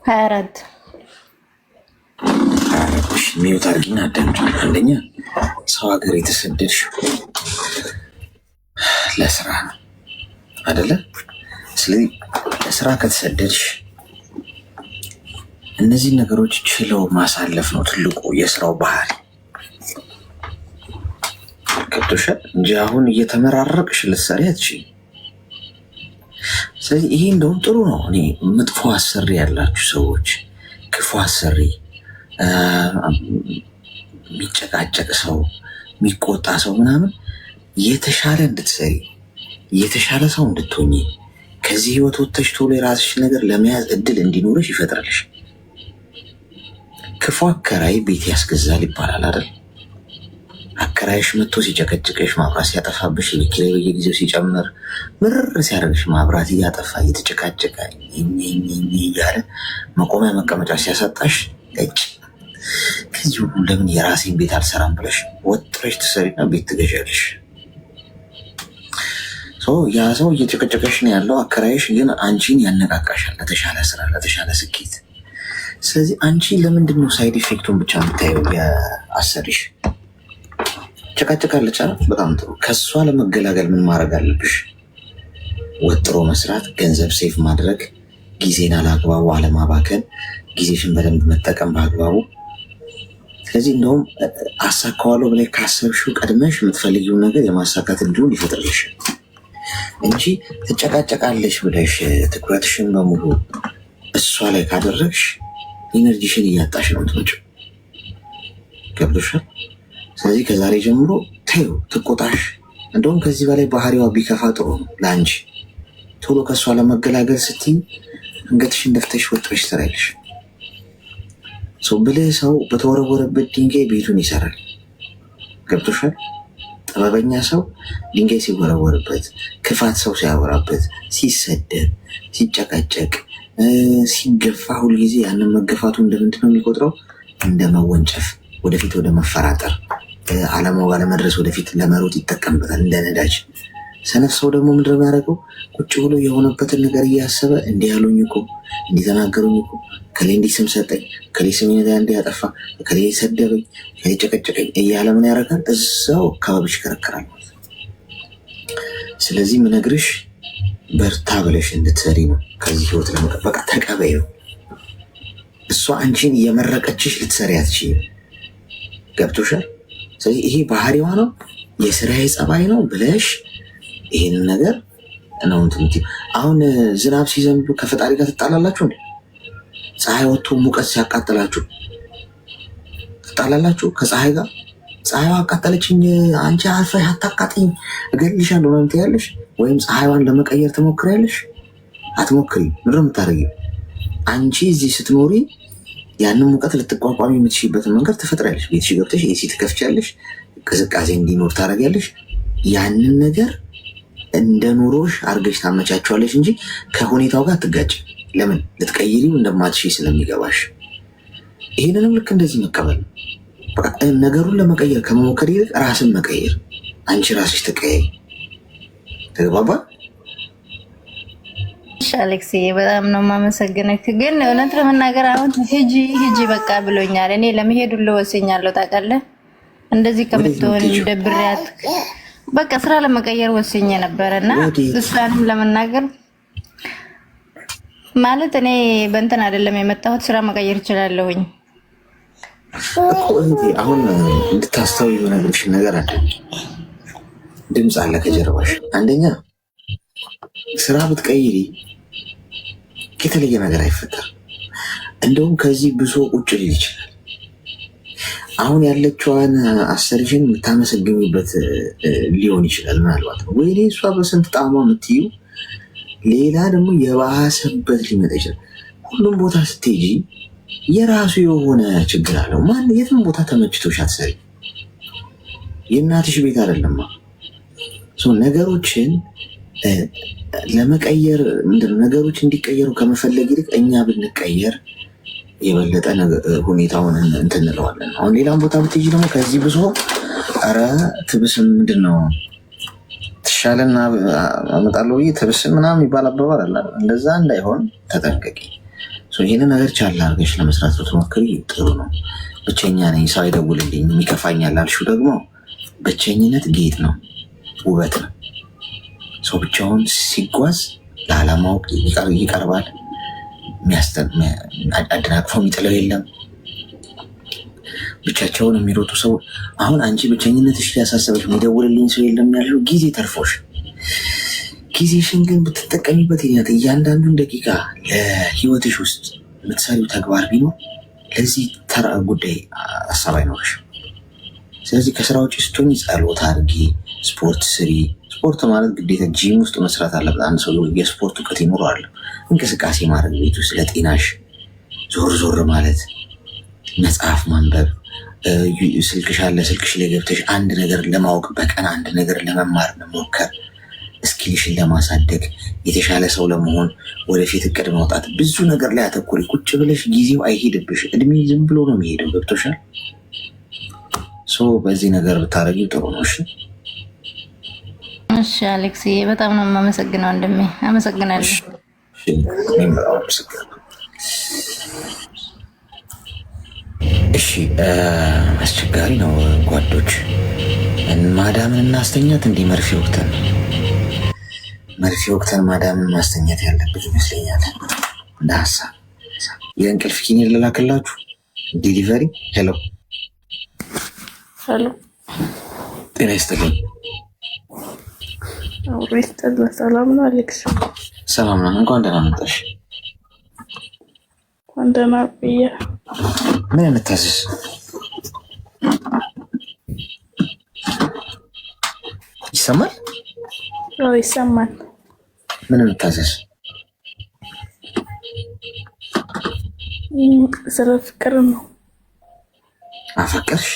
24 ሚዩት አድርጊና አዳምጪ። አንደኛ ሰው ሀገር የተሰደድሽ ለስራ ነው አይደለ? ስለዚህ ለስራ ከተሰደድሽ እነዚህ ነገሮች ችለው ማሳለፍ ነው ትልቁ የስራው ባህል። ገብቶሻል እንጂ አሁን እየተመራረቅሽ ልትሰሪ አትችይም። ስለዚህ ይሄ እንደውም ጥሩ ነው። እኔ መጥፎ አሰሪ ያላችሁ ሰዎች፣ ክፉ አሰሪ፣ የሚጨቃጨቅ ሰው፣ የሚቆጣ ሰው ምናምን የተሻለ እንድትሰሪ የተሻለ ሰው እንድትሆኚ ከዚህ ህይወት ወጥተሽ ቶሎ የራስሽ ነገር ለመያዝ እድል እንዲኖርሽ ይፈጥራልሽ። ክፉ አከራይ ቤት ያስገዛል ይባላል አይደል? አከራይሽ መጥቶ ሲጨቀጭቅሽ፣ ማብራት ሲያጠፋብሽ፣ የቤት ኪራይ በየጊዜው ሲጨምር፣ ምርር ሲያደርግሽ፣ ማብራት እያጠፋ እየተጨቃጨቀ እያለ መቆሚያ መቀመጫ ሲያሳጣሽ እጭ ከዚህ ሁሉ ለምን የራሴን ቤት አልሰራም ብለሽ ወጥረሽ ትሰሪና ቤት ትገዣለሽ። ያ ሰው እየጨቀጨቀሽ ነው ያለው። አከራይሽ ግን አንቺን ያነቃቃሻል ለተሻለ ስራ፣ ለተሻለ ስኬት። ስለዚህ አንቺ ለምንድን ነው ሳይድ ኢፌክቱን ብቻ የምታየው? የአሰሪሽ ጨቃጨቃለች አለ፣ በጣም ጥሩ። ከእሷ ለመገላገል ምን ማድረግ አለብሽ? ወጥሮ መስራት፣ ገንዘብ ሴፍ ማድረግ፣ ጊዜን አላግባቡ አለማባከን፣ ጊዜሽን በደንብ መጠቀም በአግባቡ። ስለዚህ እንደውም አሳካዋለሁ ብላይ ካሰብሽው ቀድመሽ የምትፈልጊውን ነገር የማሳካት እንዲሁን ይፈጥርልሽ እንጂ ትጨቃጨቃለሽ ብለሽ ትኩረትሽን በሙሉ እሷ ላይ ካደረግሽ ኢነርጂሽን እያጣሽ ነው የምትመጪው። ገብቶሻል? ስለዚህ ከዛሬ ጀምሮ ተይው፣ ትቆጣሽ። እንደውም ከዚህ በላይ ባህሪዋ ቢከፋ ጥሩ ነው ለአንቺ። ቶሎ ከእሷ ለመገላገል ስትይ አንገትሽን ደፍተሽ ወጥረሽ ትሰሪያለሽ። ብልህ ሰው በተወረወረበት ድንጋይ ቤቱን ይሰራል። ገብቶሻል? ጥበበኛ ሰው ድንጋይ ሲወረወርበት፣ ክፋት ሰው ሲያወራበት፣ ሲሰደብ፣ ሲጨቃጨቅ፣ ሲገፋ ሁልጊዜ ያንን መገፋቱ እንደምንድን ነው የሚቆጥረው? እንደ መወንጨፍ፣ ወደፊት ወደ መፈራጠር፣ አላማው ጋር ለመድረስ ወደፊት ለመሮጥ ይጠቀምበታል እንደ ነዳጅ። ሰነፍ ሰው ደግሞ ምንድን ነው የሚያደርገው? ቁጭ ብሎ የሆነበትን ነገር እያሰበ እንዲህ ያሉኝ እኮ እንዲህ ተናገሩኝ እኮ ከሌ እንዲህ ስም ሰጠኝ፣ ከሌ ስሜ እንዲህ ያጠፋ፣ ከሌ ሰደበኝ፣ ከሌ ጨቀጨቀኝ እያለ ምን ያደርጋል? እዛው አካባቢ ይሽከረከራል። ስለዚህ ምነግርሽ በርታ ብለሽ እንድትሰሪ ነው። ከዚህ ህይወት ለመጠበቅ ተቀበይ ነው። እሷ አንቺን እየመረቀችሽ ልትሰሪ አትችይም። ገብቶሻል? ስለዚህ ይሄ ባህሪዋ ነው፣ የስራዬ ጸባይ ነው ብለሽ ይህንን ነገር ነው እንትን። አሁን ዝናብ ሲዘንብ ከፈጣሪ ጋር ትጣላላችሁ እንዴ? ፀሐይ ወጥቶ ሙቀት ሲያቃጥላችሁ ትጣላላችሁ ከፀሐይ ጋር? ፀሐይዋ አቃጠለችኝ አንቺ አልፈሽ አታቃጥኝ እገልሻለሁ ማለት ያለሽ፣ ወይም ፀሐይዋን ለመቀየር ትሞክሪያለሽ? አትሞክሪም። ምንድን ነው የምታደርጊው? አንቺ እዚህ ስትኖሪ ያንን ሙቀት ልትቋቋሚ የምትሽበትን መንገድ ትፈጥሪያለሽ። ቤትሽ ገብተሽ ኤሲ ትከፍቻለሽ፣ ቅዝቃዜ እንዲኖር ታደርጊያለሽ። ያንን ነገር እንደ ኑሮሽ አርገሽ ታመቻቸዋለሽ እንጂ ከሁኔታው ጋር ትጋጭ። ለምን? ልትቀይሪው እንደማትሽይ ስለሚገባሽ። ይህንንም ልክ እንደዚህ መቀበል ነው። ነገሩን ለመቀየር ከመሞከር ይልቅ ራስን መቀየር። አንቺ ራስሽ ተቀያይ። ተግባባ? አሌክስ በጣም ነው የማመሰግነው። ግን እውነት ለመናገር አሁን ሂጂ በቃ ብሎኛል። እኔ ለመሄድ ሁሉ ወስኛለሁ ታውቃለህ። እንደዚህ ከምትሆን ደብሪያት በቃ ስራ ለመቀየር ወስኜ ነበረና እሷንም ለመናገር ማለት እኔ በእንትን አይደለም የመጣሁት ስራ መቀየር እችላለሁኝ እኮ እንዴ። አሁን እንድታስተው የሆነልሽ ነገር አለ። ድምፅ አለ ከጀርባሽ። አንደኛ ስራ ብትቀይሪ የተለየ ነገር አይፈጠርም። እንደውም ከዚህ ብሶ ቁጭ ሊል ይችላል። አሁን ያለችዋን አሰርሽን የምታመሰግኝበት ሊሆን ይችላል። ምናልባት ወይኔ እሷ በስንት ጣዕሟ የምትዩ ሌላ ደግሞ የባሰበት ሊመጣ ይችላል። ሁሉም ቦታ ስትሄጂ የራሱ የሆነ ችግር አለው። ማን የትም ቦታ ተመችቶሽ አትሰሪ። የእናትሽ ቤት አይደለማ። ነገሮችን ለመቀየር ምንድነው ነገሮች እንዲቀየሩ ከመፈለግ ይልቅ እኛ ብንቀየር የበለጠ ሁኔታውን እንትን እንለዋለን። አሁን ሌላም ቦታ ብትሄጂ ደግሞ ከዚህ ብሶ ኧረ ትብስም ምንድን ነው ትሻለና አመጣለሁ ብዬ ትብስም ምናምን የሚባል አባባል አለ። እንደዛ እንዳይሆን ተጠንቀቂ። ይህንን ነገር ቻል አድርገሽ ለመስራት ብትሞክሪ ጥሩ ነው። ብቸኛ ነኝ ሰው አይደውልልኝ የሚከፋኛል አልሽው ደግሞ ብቸኝነት ጌጥ ነው፣ ውበት ነው። ሰው ብቻውን ሲጓዝ ለዓላማው ይቀርባል። አደናቅፎ የሚጥለው የለም። ብቻቸውን የሚሮጡ ሰው አሁን አንቺ ብቸኝነትሽ ሊያሳሰበሽ የሚደውልልኝ ሰው የለም ያለው ጊዜ ተርፎሽ፣ ጊዜሽን ግን ብትጠቀሚበት እያንዳንዱን ደቂቃ ለህይወትሽ ውስጥ የምትሰሪው ተግባር ቢኖር ለዚህ ተራ ጉዳይ ሀሳብ አይኖርሽ። ስለዚህ ከስራ ውጭ ስትሆኝ ጸሎት አድርጊ፣ ስፖርት ስሪ። ስፖርት ማለት ግዴታ ጂም ውስጥ መስራት አለበት። አንድ ሰው የስፖርት እውቀት ይኖረዋል። እንቅስቃሴ ማድረግ ቤት ውስጥ ለጤናሽ፣ ዞር ዞር ማለት፣ መጽሐፍ ማንበብ፣ ስልክሽ አለ ስልክሽ ላይ ገብተሽ አንድ ነገር ለማወቅ በቀን አንድ ነገር ለመማር መሞከር፣ እስኪልሽን ለማሳደግ፣ የተሻለ ሰው ለመሆን ወደፊት እቅድ ማውጣት፣ ብዙ ነገር ላይ አተኩሪ። ቁጭ ብለሽ ጊዜው አይሄድብሽ። እድሜ ዝም ብሎ ነው የሚሄደው። ገብቶሻል? በዚህ ነገር ብታረጊው ጥሩ ነው። እሺ አሌክስ በጣም ነው የማመሰግነው ወንድሜ። አመሰግናለሁ። እሺ አስቸጋሪ ነው ጓዶች። ማዳምን እናስተኛት እንዲህ መርፌ ወቅተን ማዳምን ማስተኛት ያለብን ይመስለኛል እንደ ሀሳብ። የእንቅልፍ ኪኒን ልላክላችሁ ዲሊቨሪ። ሄሎ ጤና ይስጥልኝ። ሰላም ነው አሌክስ? ሰላም ነው። እንኳን ደህና መጣሽ። እንኳን ደህና ቆየ። ምን እንታዘዝ? ይሰማል? አዎ ይሰማል። ምን እንታዘዝ? ስለ ፍቅር ነው። አፈቀርሽ?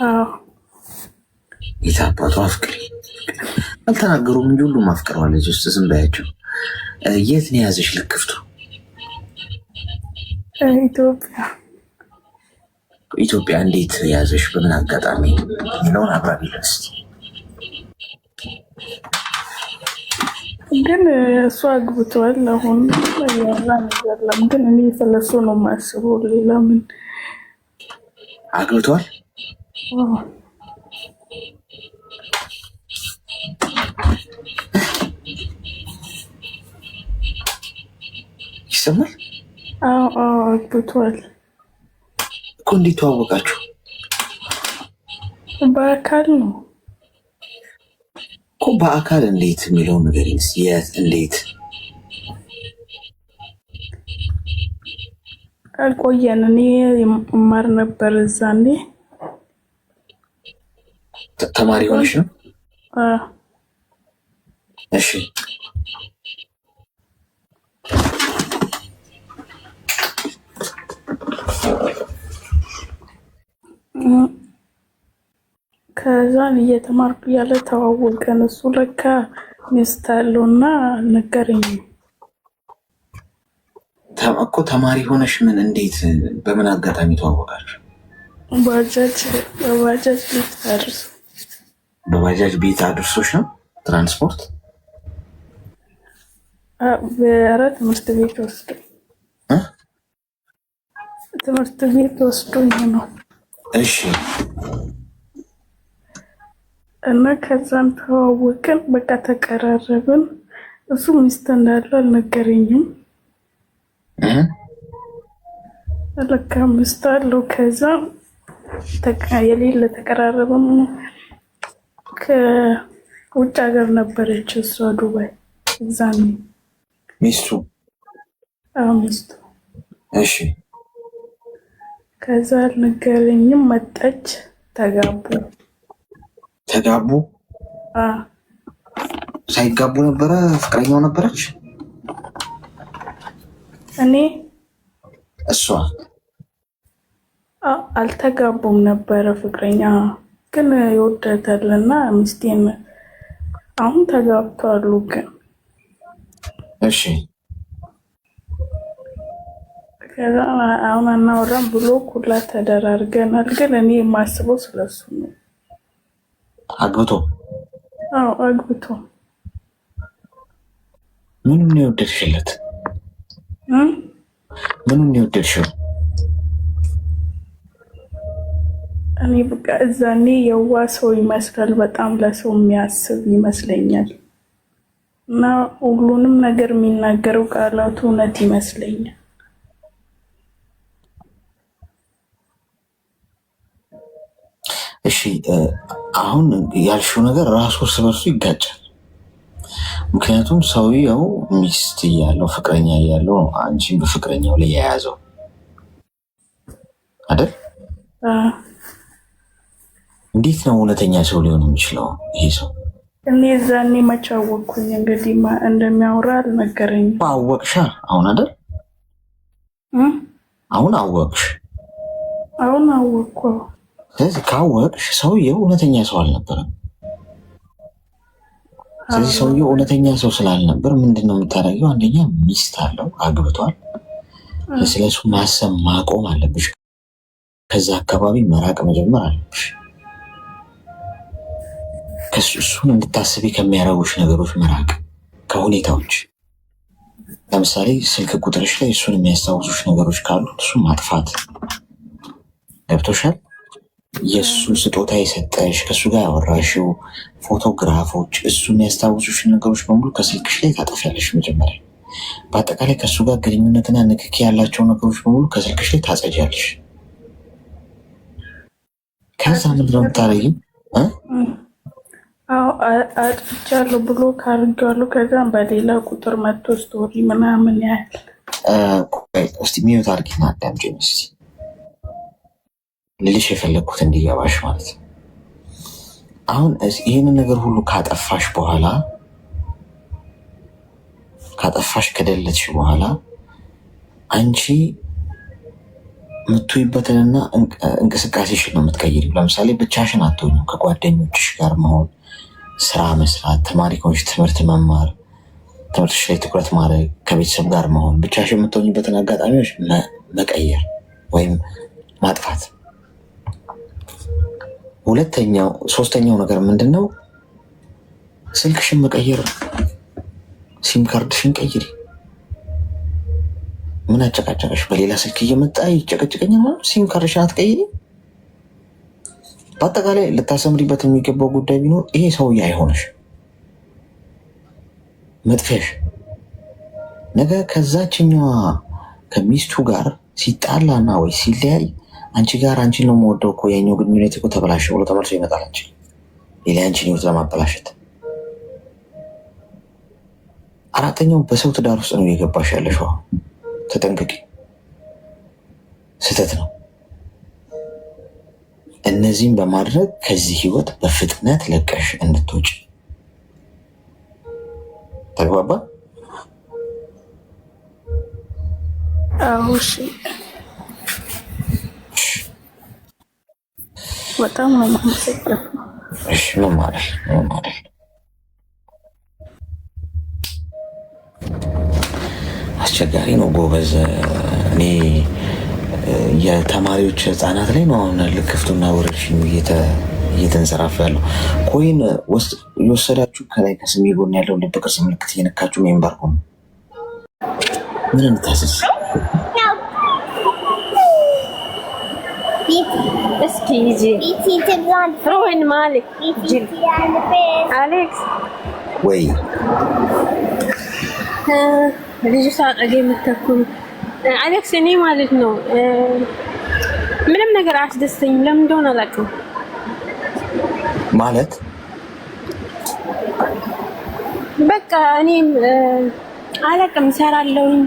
አዎ። የታባቱ አፍቅሪ። አልተናገሩም እንጂ ሁሉም አፍቅረዋለች። ውስጥ ዝም በያቸው። የት ነው የያዘሽ ልክፍቱ? ኢትዮጵያ። እንዴት ያዘሽ? በምን አጋጣሚ የሚለውን አብራሪልን እስኪ። ግን እሱ አግብቷል። አሁን ያዛ ነገር ለም ግን እኔ ስለሱ ነው የማስበው። ሌላ ምን? አግብቷል? ይሰማል? አዎ አግብቷል እኮ። እንዴት ተዋወቃችሁ? በአካል ነው እኮ። በአካል እንዴት የሚለውን ነገር የት እንዴት? አልቆየን። እኔ እማር ነበር እዛኔ። ተማሪ ሆነሽ ነው? እሺ ከዛን እየተማርኩ ያለ ተዋወቀን። እሱ ለካ ሚስት አለውና ነገረኝ እኮ። ተማሪ ሆነሽ ምን? እንዴት? በምን አጋጣሚ ተዋወቃችሁ? በባጃጅ ቤት አድርሶ። በባጃጅ ቤት አድርሶሽ ነው? ትራንስፖርት? ትምህርት ቤት ወስዶኝ ነው። እሺ። እና ከዛም ተዋወቅን፣ በቃ ተቀራረብን። እሱ ሚስት እንዳለው አልነገረኝም። ለካ ሚስት አለው። ከዛ የሌለ ተቀራረብን። ከውጭ ሀገር ነበረች እሷ ዱባይ። እዛ ነው ሚስቱ። ሚስቱ። እሺ። ከዛ አልነገረኝም። መጣች፣ ተጋቡ። ሳይጋቡ ነበረ ፍቅረኛው ነበረች። እኔ እሷ አልተጋቡም ነበረ። ፍቅረኛ ግን ይወዳታልና ሚስቴን አሁን ተጋብተዋል ግን። እሺ። ከዛ አሁን አናወራም ብሎ ኩላ ተደራርገናል። ግን እኔ የማስበው ስለሱ ነው። አግብቶ አግብቶ ምንም ነው የወደድሽለት? ምንም ነው የወደድሽው? እኔ በቃ እዛኔ የዋ ሰው ይመስላል። በጣም ለሰው የሚያስብ ይመስለኛል። እና ሁሉንም ነገር የሚናገረው ቃላቱ እውነት ይመስለኛል። እሺ አሁን ያልሽው ነገር ራሱ እርስ በርሱ ይጋጫል። ምክንያቱም ሰውየው ሚስት እያለው ፍቅረኛ እያለው አንቺን በፍቅረኛው ላይ የያዘው አይደል? እንዴት ነው እውነተኛ ሰው ሊሆን የሚችለው ይሄ ሰው? እኔ ዛኔ መቼ አወቅኩኝ? እንግዲህ እንደሚያወራ አልነገረኝም። አወቅሻ አሁን አይደል? አሁን አወቅሽ? አሁን አወቅኩ። ስለዚህ ካወቅሽ ሰውየው እውነተኛ ሰው አልነበረም። ስለዚህ ሰውየው እውነተኛ ሰው ስላልነበር ምንድን ነው የምታደርጊው? አንደኛ ሚስት አለው፣ አግብቷል። ስለሱ ማሰብ ማቆም አለብሽ። ከዛ አካባቢ መራቅ መጀመር አለብሽ። እሱን እንድታስቢ ከሚያደርጉሽ ነገሮች መራቅ፣ ከሁኔታዎች። ለምሳሌ ስልክ ቁጥርሽ ላይ እሱን የሚያስታውሱሽ ነገሮች ካሉ እሱን ማጥፋት። ገብቶሻል? የእሱ ስጦታ የሰጠሽ ከእሱ ጋር ያወራሽው ፎቶግራፎች፣ እሱ የሚያስታውሱሽን ነገሮች በሙሉ ከስልክሽ ላይ ታጠፊያለሽ መጀመሪያ። በአጠቃላይ ከእሱ ጋር ግንኙነትና ንክኪ ያላቸው ነገሮች በሙሉ ከስልክሽ ላይ ታጸጃለሽ። ከዛ ምንድን ነው የምታደርጊው? አጥፍቻለሁ ብሎ ካርጋሉ። ከዛም በሌላ ቁጥር መጥቶ ስቶሪ ምናምን ያህል እስቲ ሚዩት አድርጊና አዳምጪኝ እስቲ ልልሽ የፈለግኩት እንዲገባሽ ማለት ነው። አሁን ይህንን ነገር ሁሉ ካጠፋሽ በኋላ ከደለትሽ በኋላ አንቺ የምትይበትንና እንቅስቃሴሽን ነው የምትቀይሪው። ለምሳሌ ብቻሽን አትሆኝም። ከጓደኞችሽ ጋር መሆን፣ ስራ መስራት፣ ተማሪ ከሆንሽ ትምህርት መማር፣ ትምህርትሽ ላይ ትኩረት ማድረግ፣ ከቤተሰብ ጋር መሆን፣ ብቻሽን የምትሆኝበትን አጋጣሚዎች መቀየር ወይም ማጥፋት። ሶስተኛው ነገር ምንድን ነው? ስልክሽን መቀየር። ሲም ካርድሽን ቀይሪ። ምን አጨቃጨቀሽ? በሌላ ስልክ እየመጣ ይጨቀጭቀኛል ማለት ሲም ካርድሽን አትቀይሪ። በአጠቃላይ ልታሰምሪበት የሚገባው ጉዳይ ቢኖር ይሄ ሰውዬ አይሆንሽ፣ መጥፊያሽ። ነገ ከዛችኛዋ ከሚስቱ ጋር ሲጣላና ወይ ሲለያይ አንቺ ጋር አንቺን ነው የምወደው እኮ የኛው ግንኙነት እኮ ተበላሸ ብሎ ተመልሶ ይመጣል። አንቺ ሌላ አንቺን ህይወት ለማበላሸት። አራተኛው በሰው ትዳር ውስጥ ነው እየገባሽ ያለሽው። ተጠንቀቂ፣ ስህተት ነው። እነዚህም በማድረግ ከዚህ ህይወት በፍጥነት ለቀሽ እንድትወጪ። ተግባባ? እሺ። በጣም ነው የማመሰግነው። እሺ። ምን ማለት አስቸጋሪ ነው ጎበዝ። እኔ የተማሪዎች ህፃናት ላይ ነው አሁን ልክፍቱና ወረርሽኙ እየተንሰራፋ ያለው። ኮይን የወሰዳችሁ ከላይ ከስሜ ጎን ያለው ልብ ቅርጽ ምልክት እየነካችሁ ሜምበር ሆኑ። ምን እንታዘዝ? እስኪ ይጂ ሮን ማሊክ አሌክስ ወይ ልጅ ሳቀደ የምትተኩን አሌክስ እኔ ማለት ነው ምንም ነገር አያስደስተኝም። ለምን እንደሆነ አላውቅም። ማለት በቃ እኔም አላውቅም። እሰራለሁኝ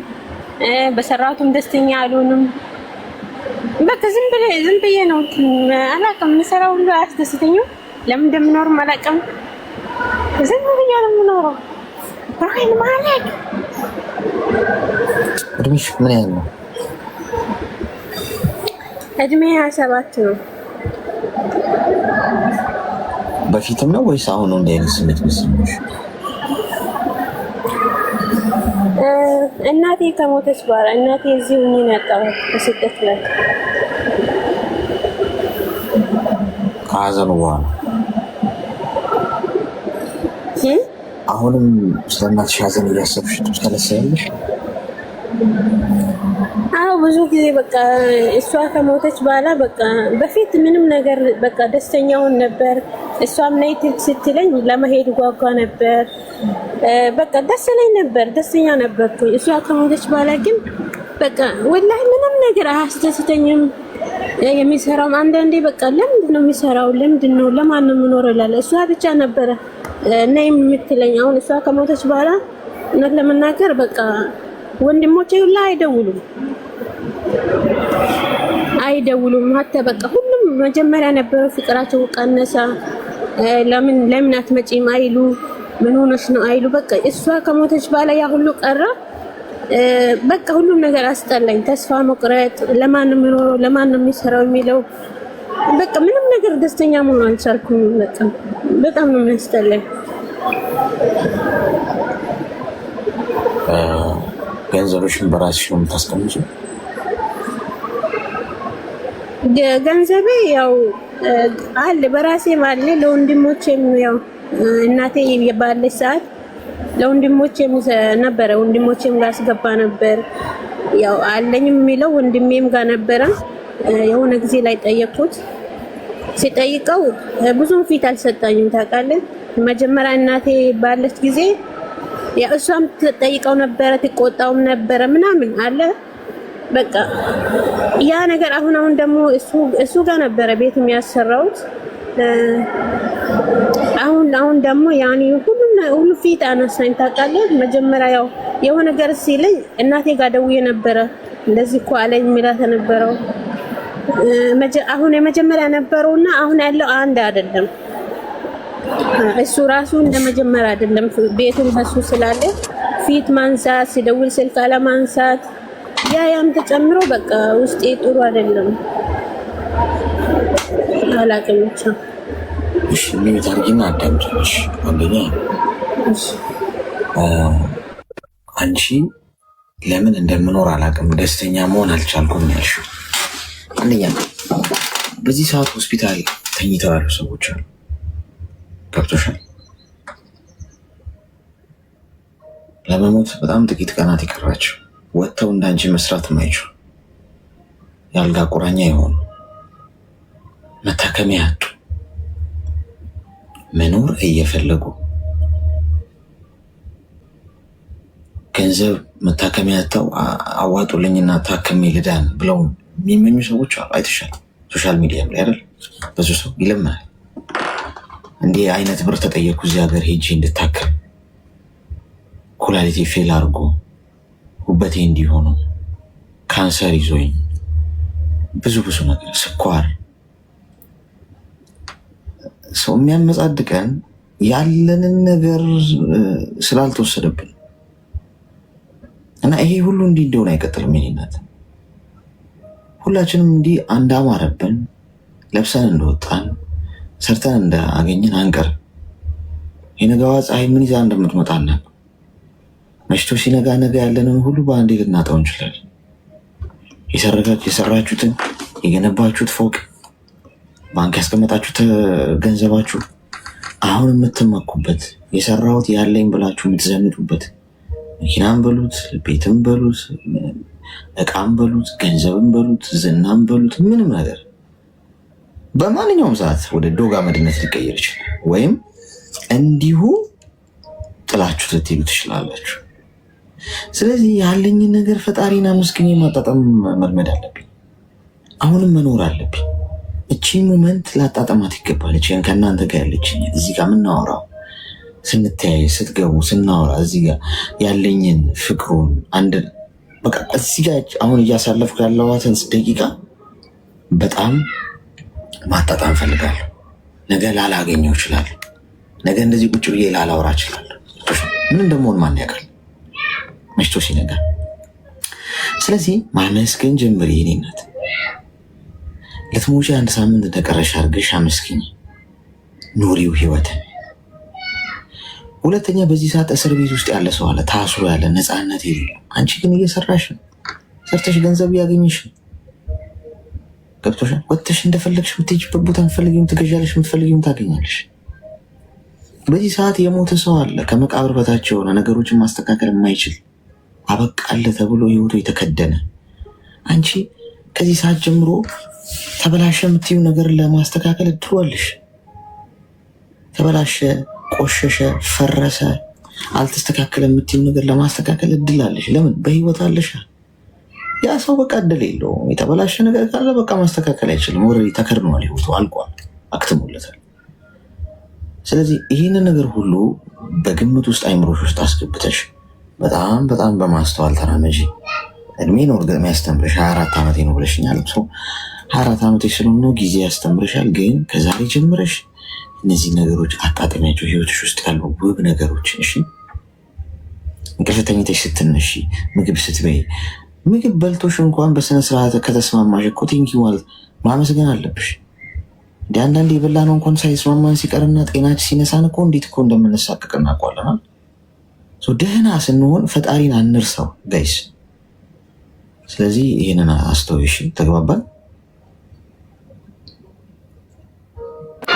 በሰራቱም ደስተኛ አልሆንም። በቃ ዝም ብዬ ነው አላውቅም። የምሰራው ሁሉ አያስደስተኝም። ለምን እንደምኖርም አላውቅም። ዝም ብዬ ነው የምኖረው። ብራይን ማለት እድሜሽ ምን ያህል ነው? እድሜ 27 ነው። በፊትም ነው ወይስ አሁን ነው እንዲህ አይነት ስሜት የሚሰማሽ? እናቴ ከሞተች በኋላ እናቴ እዚህ ሆኜ ነው ያጣሁት በስደት ላይ ከሀዘኑ በኋላ አሁንም ስለእናትሽ ሀዘን እያሰብሽ ትሰለሰያለሽ? አዎ ብዙ ጊዜ በቃ እሷ ከሞተች በኋላ በቃ በፊት ምንም ነገር በቃ ደስተኛውን ነበር። እሷም ነይ ስትለኝ ለመሄድ ጓጓ ነበር። በቃ ደስ ላይ ነበር፣ ደስተኛ ነበርኩ። እሷ ከሞተች በኋላ ግን በቃ ወላሂ ምንም ነገር አያስደስተኝም። የሚሰራው አንዳንዴ በቃ ለምንድን ነው የሚሰራው? ለምንድን ነው ለማን ነው የምኖረው እላለሁ። እሷ ብቻ ነበረ ነይ የምትለኝ። አሁን እሷ ከሞተች በኋላ እውነት ለመናገር በቃ ወንድሞቼ ሁላ አይደውሉም ሀታ በቃ ሁሉም መጀመሪያ ነበረ ፍቅራቸው ቀነሰ። ለምን አትመጪም አይሉ፣ ምን ሆነሽ ነው አይሉ። በቃ እሷ ከሞተች በኋላ ያ ሁሉ ቀረ። በቃ ሁሉም ነገር አስጠላኝ። ተስፋ መቁረጥ፣ ለማን ነው የሚኖረው፣ ለማን ነው የሚሰራው የሚለው በቃ ምንም ነገር ደስተኛ መሆን አልቻልኩም። በጣም ነው የሚያስጠላኝ። ገንዘብሽን በራስሽ ነው የምታስቀምጪው? ገንዘቤ ያው አለ በራሴም አለ ለወንድሞቼም ያው እናቴ ባለች ሰዓት ለወንድሞቼም ነበረ። ወንድሞቼም ጋር አስገባ ነበር። ያው አለኝም የሚለው ወንድሜም ጋር ነበረ። የሆነ ጊዜ ላይ ጠየቅኩት። ሲጠይቀው ብዙም ፊት አልሰጣኝም ታውቃለህ። መጀመሪያ እናቴ ባለች ጊዜ ያ እሷም ትጠይቀው ነበረ፣ ትቆጣውም ነበረ ምናምን አለ። በቃ ያ ነገር አሁን ደግሞ እሱ ጋር ነበረ ቤት የሚያሰራውት። አሁን ደግሞ ያኔ ሁሉ ፊት አነሳኝ ታውቃለህ። መጀመሪያ ያው የሆነ ነገር ሲለኝ እናቴ ጋር ደውዬ ነበረ። እንደዚህ እኮ አለኝ የሚላት ነበረው። አሁን የመጀመሪያ ነበረውና አሁን ያለው አንድ አይደለም። እሱ ራሱ እንደመጀመሪያ አይደለም። ቤቱን ከሱ ስላለ ፊት ማንሳት፣ ሲደውል ስልክ አለማንሳት ያም ተጨምሮ በቃ ውስጤ ጥሩ አይደለም። አላውቅም ብቻ። እሺ ምን ታርጊና አዳምጪሽ። አንደኛ አንቺ ለምን እንደምኖር አላውቅም፣ ደስተኛ መሆን አልቻልኩም ያልሽው አንደኛ በዚህ ሰዓት ሆስፒታል ተኝተው ያሉ ሰዎች አሉ። ገብቶሻል? ለመሞት በጣም ጥቂት ቀናት የቀራቸው ወጥተው እንዳንቺ መስራት የማይችሉ የአልጋ ቁራኛ የሆኑ መታከሚያ ያጡ መኖር እየፈለጉ ገንዘብ መታከሚያ ያጣው አዋጡልኝና ታከሜ ልዳን ብለው የሚመኙ ሰዎች አሉ። አይተሻል? ሶሻል ሚዲያም ላይ አይደል? ብዙ ሰው ይለምናል። እንዲህ አይነት ብር ተጠየቁ እዚህ ሀገር ሄጄ እንድታከም፣ ኩላሊቴ ፌል አድርጎ ጉበቴ እንዲሆኑ፣ ካንሰር ይዞኝ ብዙ ነገር፣ ስኳር። ሰው የሚያመጻድቀን ያለንን ነገር ስላልተወሰደብን እና ይሄ ሁሉ እንዲህ እንደሆነ አይቀጥልም። የኔነት ሁላችንም እንዲህ አንድ አማረብን ለብሰን እንደወጣን ሰርተን እንዳገኘን አንቀርም። የነገዋ ፀሐይ ምን ይዛ እንደምትመጣ አናውቅም። መሽቶ ሲነጋ ነገ ያለንን ሁሉ በአንዴ ልናጣው እንችላለን። የሰራችሁትን የገነባችሁት ፎቅ፣ ባንክ ያስቀመጣችሁት ገንዘባችሁ፣ አሁን የምትመኩበት የሰራሁት ያለኝ ብላችሁ የምትዘንጡበት መኪናም በሉት ቤትም በሉት እቃም በሉት ገንዘብም በሉት ዝናም በሉት ምንም ነገር በማንኛውም ሰዓት ወደ ዶግ አመድነት ሊቀየር ይችላል። ወይም እንዲሁ ጥላችሁ ልትሄዱ ትችላላችሁ። ስለዚህ ያለኝን ነገር ፈጣሪን አመስግኜ ማጣጣም መልመድ አለብኝ። አሁንም መኖር አለብኝ። እቺ ሞመንት ላጣጣማት ይገባል። እቺን ከእናንተ ጋር ያለችኝ እዚህ ጋር የምናወራው ስንተያይ ስትገቡ ስናወራ እዚህ ጋር ያለኝን ፍቅሩን አንድ በቃ እዚህ ጋር አሁን እያሳለፍኩ ያለዋትን ደቂቃ በጣም ማጣጣም ፈልጋለሁ። ነገ ላላገኘው እችላለሁ። ነገ እንደዚህ ቁጭ ብዬ ላላወራ እችላለሁ። ምን እንደምሆን ማን ያውቃል? መሽቶ ሲነጋ። ስለዚህ ማመስገን ጀምሪ። የኔ እናት ለትሞጪ አንድ ሳምንት እንደቀረሽ አድርገሽ አመስግኝ፣ ኑሪው ህይወትን። ሁለተኛ በዚህ ሰዓት እስር ቤት ውስጥ ያለ ሰው አለ፣ ታስሮ ያለ ነፃነት የሌለው። አንቺ ግን እየሰራሽ ነው፣ ሰርተሽ ገንዘብ እያገኘሽ ነው። ገብቶሻል? ወጥተሽ እንደፈለግሽ የምትሄጂበት ቦታ የምትፈልጊውን ትገዣለሽ፣ የምትፈልጊውን ታገኛለሽ። በዚህ ሰዓት የሞተ ሰው አለ፣ ከመቃብር በታች የሆነ ነገሮችን ማስተካከል የማይችል አበቃለ ተብሎ ህይወቱ የተከደነ። አንቺ ከዚህ ሰዓት ጀምሮ ተበላሸ የምትይው ነገር ለማስተካከል እድሉ አለሽ። ተበላሸ፣ ቆሸሸ፣ ፈረሰ፣ አልተስተካከለ የምትይው ነገር ለማስተካከል እድል አለሽ። ለምን? በህይወት አለሽ። ያ ሰው በቃ እድል የለውም። የተበላሸ ነገር ካለ በቃ ማስተካከል አይችልም። ኦልሬዲ ተከድኗል፣ ህይወቱ አልቋል፣ አክትሞለታል። ስለዚህ ይህንን ነገር ሁሉ በግምት ውስጥ አይምሮሽ ውስጥ አስገብተሽ በጣም በጣም በማስተዋል ተራመጂ። እድሜ ነው እርግጥ የሚያስተምርሽ 24 ዓመቴ ነው ብለሽኛል። 24 ዓመቴ ስለሆነ ጊዜ ያስተምርሻል። ግን ከዛሬ ጀምረሽ እነዚህ ነገሮች አጣጥሚያቸው፣ ህይወትሽ ውስጥ ያሉ ውብ ነገሮች። እሺ፣ እንቅልፍ ተኝተሽ ስትነሺ፣ ምግብ ስትበይ፣ ምግብ በልቶሽ እንኳን በስነስርዓት ከተስማማሽ እኮ ቴንኪው ማለት ማመስገን አለብሽ። እንደ አንዳንድ የበላ ነው እንኳን ሳይስማማን ሲቀርና ጤናችን ሲነሳን እኮ እንዴት እኮ እንደምንሳቀቅ እናውቀዋለን። ደህና ስንሆን ፈጣሪን አንርሳው ጋይስ። ስለዚህ ይህንን አስተውይሽ። ተግባባን?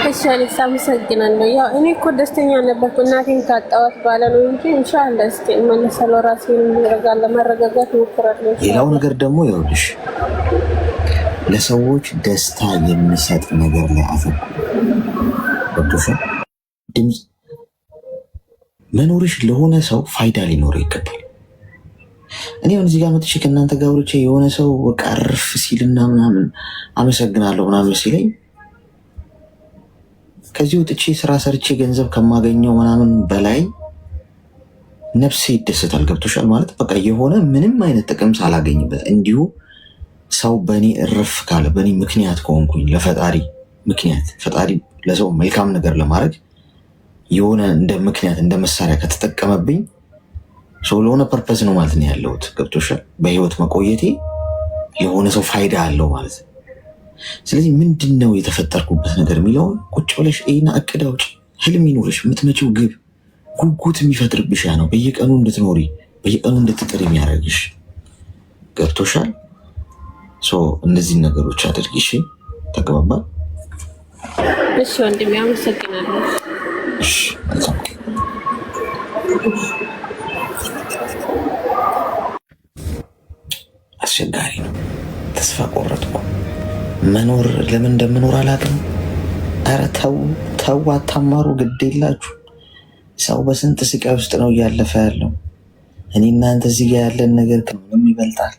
እሺ አሌክስ አመሰግናለሁ። ያው እኔ እኮ ደስተኛ ነበርኩ እናቴን ካጣኋት ባለ ነው እንጂ ኢንሻአላህ እስኪ እመለሳለሁ። ራሴን ለመረጋጋት እሞክራለሁ። ሌላው ነገር ደግሞ ይኸውልሽ ለሰዎች ደስታ የሚሰጥ ነገር ላይ አተኩሪ። ድምፅ መኖርሽ ለሆነ ሰው ፋይዳ ሊኖረው ይገባል። እኔ አሁን እዚህ ጋር መጥቼ ከእናንተ ጋር ወርቼ የሆነ ሰው በቃ እርፍ ሲልና ምናምን አመሰግናለሁ ምናምን ሲለኝ ከዚህ ወጥቼ ስራ ሰርቼ ገንዘብ ከማገኘው ምናምን በላይ ነፍሴ ይደሰታል። ገብቶሻል? ማለት በቃ የሆነ ምንም አይነት ጥቅም ሳላገኝበት እንዲሁ ሰው በእኔ እርፍ ካለ በእኔ ምክንያት ከሆንኩኝ ለፈጣሪ ምክንያት ፈጣሪ ለሰው መልካም ነገር ለማድረግ የሆነ እንደ ምክንያት እንደ መሳሪያ ከተጠቀመብኝ ሰው ለሆነ ፐርፐዝ ነው ማለት ነው ያለሁት። ገብቶሻል? በህይወት መቆየቴ የሆነ ሰው ፋይዳ አለው ማለት ነው። ስለዚህ ምንድን ነው የተፈጠርኩበት ነገር የሚለውን ቁጭ ብለሽ ይና እቅድ አውጪ። ህልም ይኖርሽ፣ የምትመጪው ግብ ጉጉት የሚፈጥርብሽ ያ ነው በየቀኑ እንድትኖሪ በየቀኑ እንድትጥር የሚያደርግሽ። ገብቶሻል? እነዚህን ነገሮች አድርጊ። እሺ፣ ተግባባን? እሺ ወንድሜ አመሰግናለሁ። እሺ፣ አስቸጋሪ ነው። ተስፋ ቆረጥኩ። መኖር ለምን እንደምኖር አላውቅም። ኧረ ተው ተው፣ አታማሩ፣ ግድ የላችሁ። ሰው በስንት ስቃይ ውስጥ ነው እያለፈ ያለው። እኔ እናንተ እዚህ ጋር ያለን ነገር ከምንም ይበልጣል።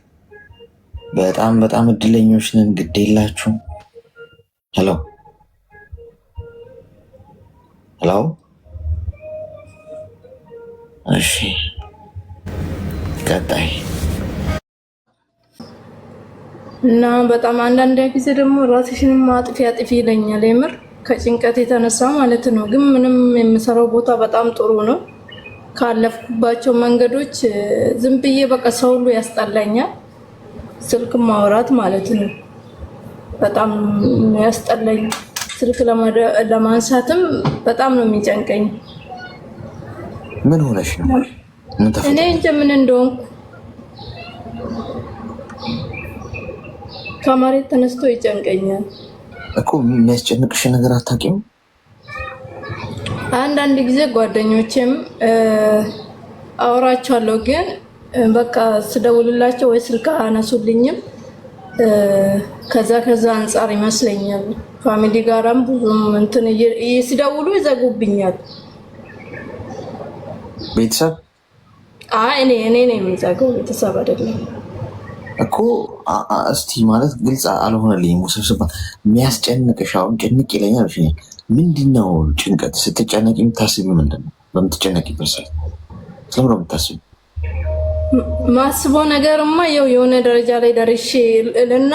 በጣም በጣም እድለኞች ነን። ግድ የላችሁ። ሄሎ ሄሎ። እሺ ቀጣይ እና በጣም አንዳንድ ጊዜ ደግሞ ራስሽንም አጥፊ ይለኛል። የምር ከጭንቀት የተነሳ ማለት ነው። ግን ምንም የምሰራው ቦታ በጣም ጥሩ ነው። ካለፍኩባቸው መንገዶች ዝም ብዬ በቃ ሰው ሁሉ ያስጠላኛል። ስልክ ማውራት ማለት ነው በጣም ያስጠላኝ። ስልክ ለማንሳትም በጣም ነው የሚጨንቀኝ። ምን ሆነሽ ነው? እኔ እንጃ ምን እንደሆንኩ። ከመሬት ተነስቶ ይጨንቀኛል እኮ። የሚያስጨንቅሽ ነገር አታውቂም? አንዳንድ ጊዜ ጓደኞቼም አወራቸዋለሁ ግን በቃ ስደውልላቸው ወይ ስልክ አነሱልኝም። ከዛ አንጻር ይመስለኛል ፋሚሊ ጋራም ብዙም እንትን ሲደውሉ ይዘጉብኛል። ቤተሰብ እኔ ነኝ የምዘጋው፣ ቤተሰብ አይደለም እኮ። እስቲ ማለት ግልጽ አልሆነልኝም። ውስብስብ የሚያስጨንቅሽ አሁን ጭንቅ ይለኛል። ምንድነው ጭንቀት? ስትጨነቅ የምታስቢው ምንድን ነው? በምትጨነቅ ይበሳል ስለምን ነው የምታስቢው? ማስበው ነገርማ የሆነ ደረጃ ላይ ደርሼ እልና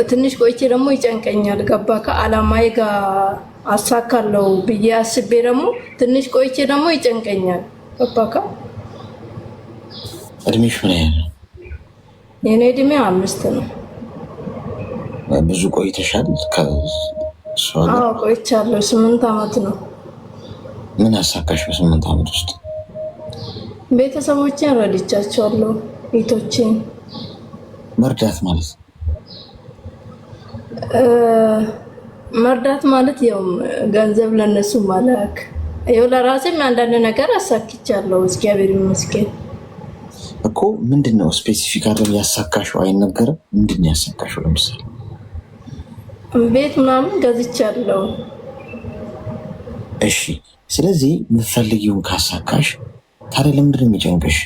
ትንሽ ቆይቼ ደግሞ ይጨንቀኛል። ገባ? ከአላማዬ ጋር አሳካለው ብዬ አስቤ ደግሞ ትንሽ ቆይቼ ደግሞ ይጨንቀኛል። ገባ? እድሜሽ ምን ያህል ነው? የኔ እድሜ 5 ነው። ብዙ ቆይተሻል? ቆይቻለሁ። 8 ዓመት ነው። ምን አሳካሽ በ8 ዓመት ውስጥ? ቤተሰቦቼን ረድቻቸዋለሁ። ቤቶቼን መርዳት ማለት ያው ገንዘብ ለነሱ ማላክ፣ ያው ለራሴም አንዳንድ ነገር አሳክቻለሁ። እግዚአብሔር ይመስገን እኮ። ምንድነው ስፔሲፊክ አይደል ያሳካሽው? አይነገርም። ምንድነው ያሳካሽው? ለምሳሌ ቤት ምናምን ገዝቻለሁ። እሺ፣ ስለዚህ የምትፈልጊውን ካሳካሽ ታዲያ ለምንድን ነው የሚጨንቅሽ?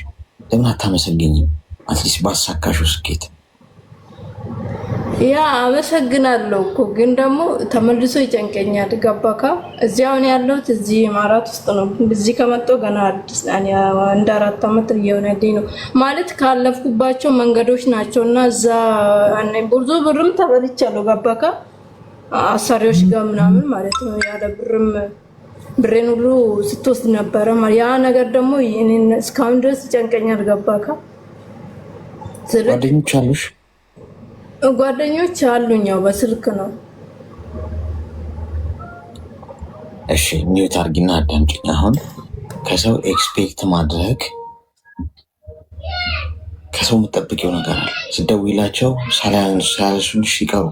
ለምን አታመሰግኝም? አትሊስት ባሳካሽው ስኬት። ያ አመሰግናለሁ እኮ ግን ደግሞ ተመልሶ ይጨንቀኛል። ገባካ? እዚያውን ያለሁት እዚህ ማራት ውስጥ ነው። እዚህ ከመጣሁ ገና አዲስ እንደ 4 ዓመት እየሆነልኝ ነው ማለት ካለፍኩባቸው መንገዶች ናቸው እና እዛ ብዙ ብርም ተበልቻለሁ። ገባካ? አሳሪዎች ጋር ምናምን ማለት ነው ያለ ብሬን ሁሉ ስትወስድ ነበረ። ያ ነገር ደግሞ እኔን እስካሁን ድረስ ይጨንቀኛል። ገባካ? ጓደኞች አሉሽ? ጓደኞች አሉኝ፣ ያው በስልክ ነው። እሺ ሚውት አድርጊና አዳምጪኝ። አሁን ከሰው ኤክስፔክት ማድረግ ከሰው የምትጠብቂው ነገር አለ። ስትደውይላቸው ሳያነሱልሽ ሲቀሩ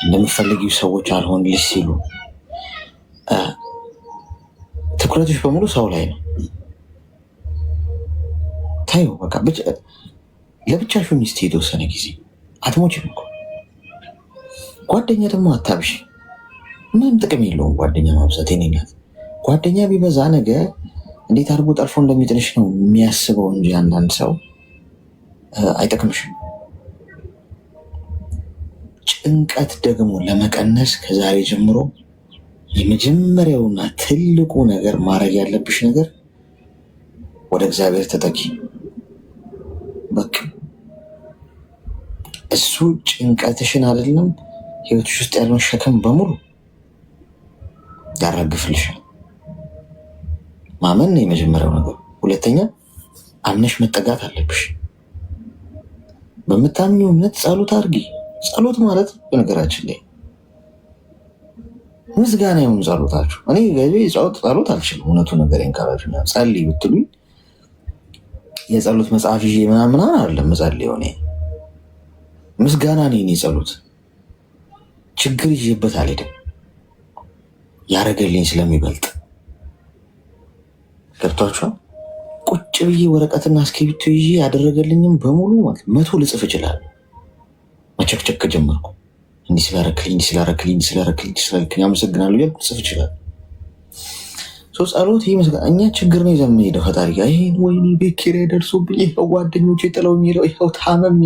እንደምትፈልጊው ሰዎች አልሆንልሽ ሲሉ ትኩረቶች በሙሉ ሰው ላይ ነው። ታዩ በቃ ለብቻሽን ሚስት የተወሰነ ጊዜ አትሞችም እኮ። ጓደኛ ደግሞ አታብሽ፣ ምንም ጥቅም የለውም ጓደኛ ማብዛት። የኔናት ጓደኛ ቢበዛ ነገ እንዴት አድርጎ ጠልፎ እንደሚጥልሽ ነው የሚያስበው እንጂ አንዳንድ ሰው አይጠቅምሽም። ጭንቀት ደግሞ ለመቀነስ ከዛሬ ጀምሮ የመጀመሪያውና ትልቁ ነገር ማድረግ ያለብሽ ነገር ወደ እግዚአብሔር ተጠቂ። በቃ እሱ ጭንቀትሽን አይደለም ህይወትሽ ውስጥ ያለውን ሸክም በሙሉ ያራግፍልሻል። ማመን ነው የመጀመሪያው ነገር። ሁለተኛ አምነሽ መጠጋት አለብሽ። በምታምኚው እምነት ጸሎት አድርጊ። ጸሎት ማለት በነገራችን ላይ ምስጋና ይሁን ጸሎታችሁ። እኔ ጸሎት አልችልም፣ እውነቱ ነገሬን ካላችሁ ጸልይ ብትሉኝ የጸሎት መጽሐፍ ይዤ ምናምን አይደለም መጸልየው። እኔ ምስጋና ነው የኔ ጸሎት። ችግር ይዤበት አልሄድም፣ ያረገልኝ ስለሚበልጥ። ገብቷችኋል? ቁጭ ብዬ ወረቀትና እስክሪብቶ ይዤ ያደረገልኝም በሙሉ ማለት 100 ልጽፍ እችላለሁ። መቸክቸክ ጀመርኩ። እንዲህ ስላረክልኝ አመሰግናለሁ እያልኩ ልጽፍ እችላለሁ። ጸሎት ይህ ምስጋና። እኛ ችግር ነው ይዘን የምንሄደው ፈጣሪ ጋር። ይሄን ወይኔ ቤት ኪራይ ደርሶብኝ፣ ይኸው ጓደኞቼ ጥለውኝ ሄደው፣ ይኸው ታመሜ፣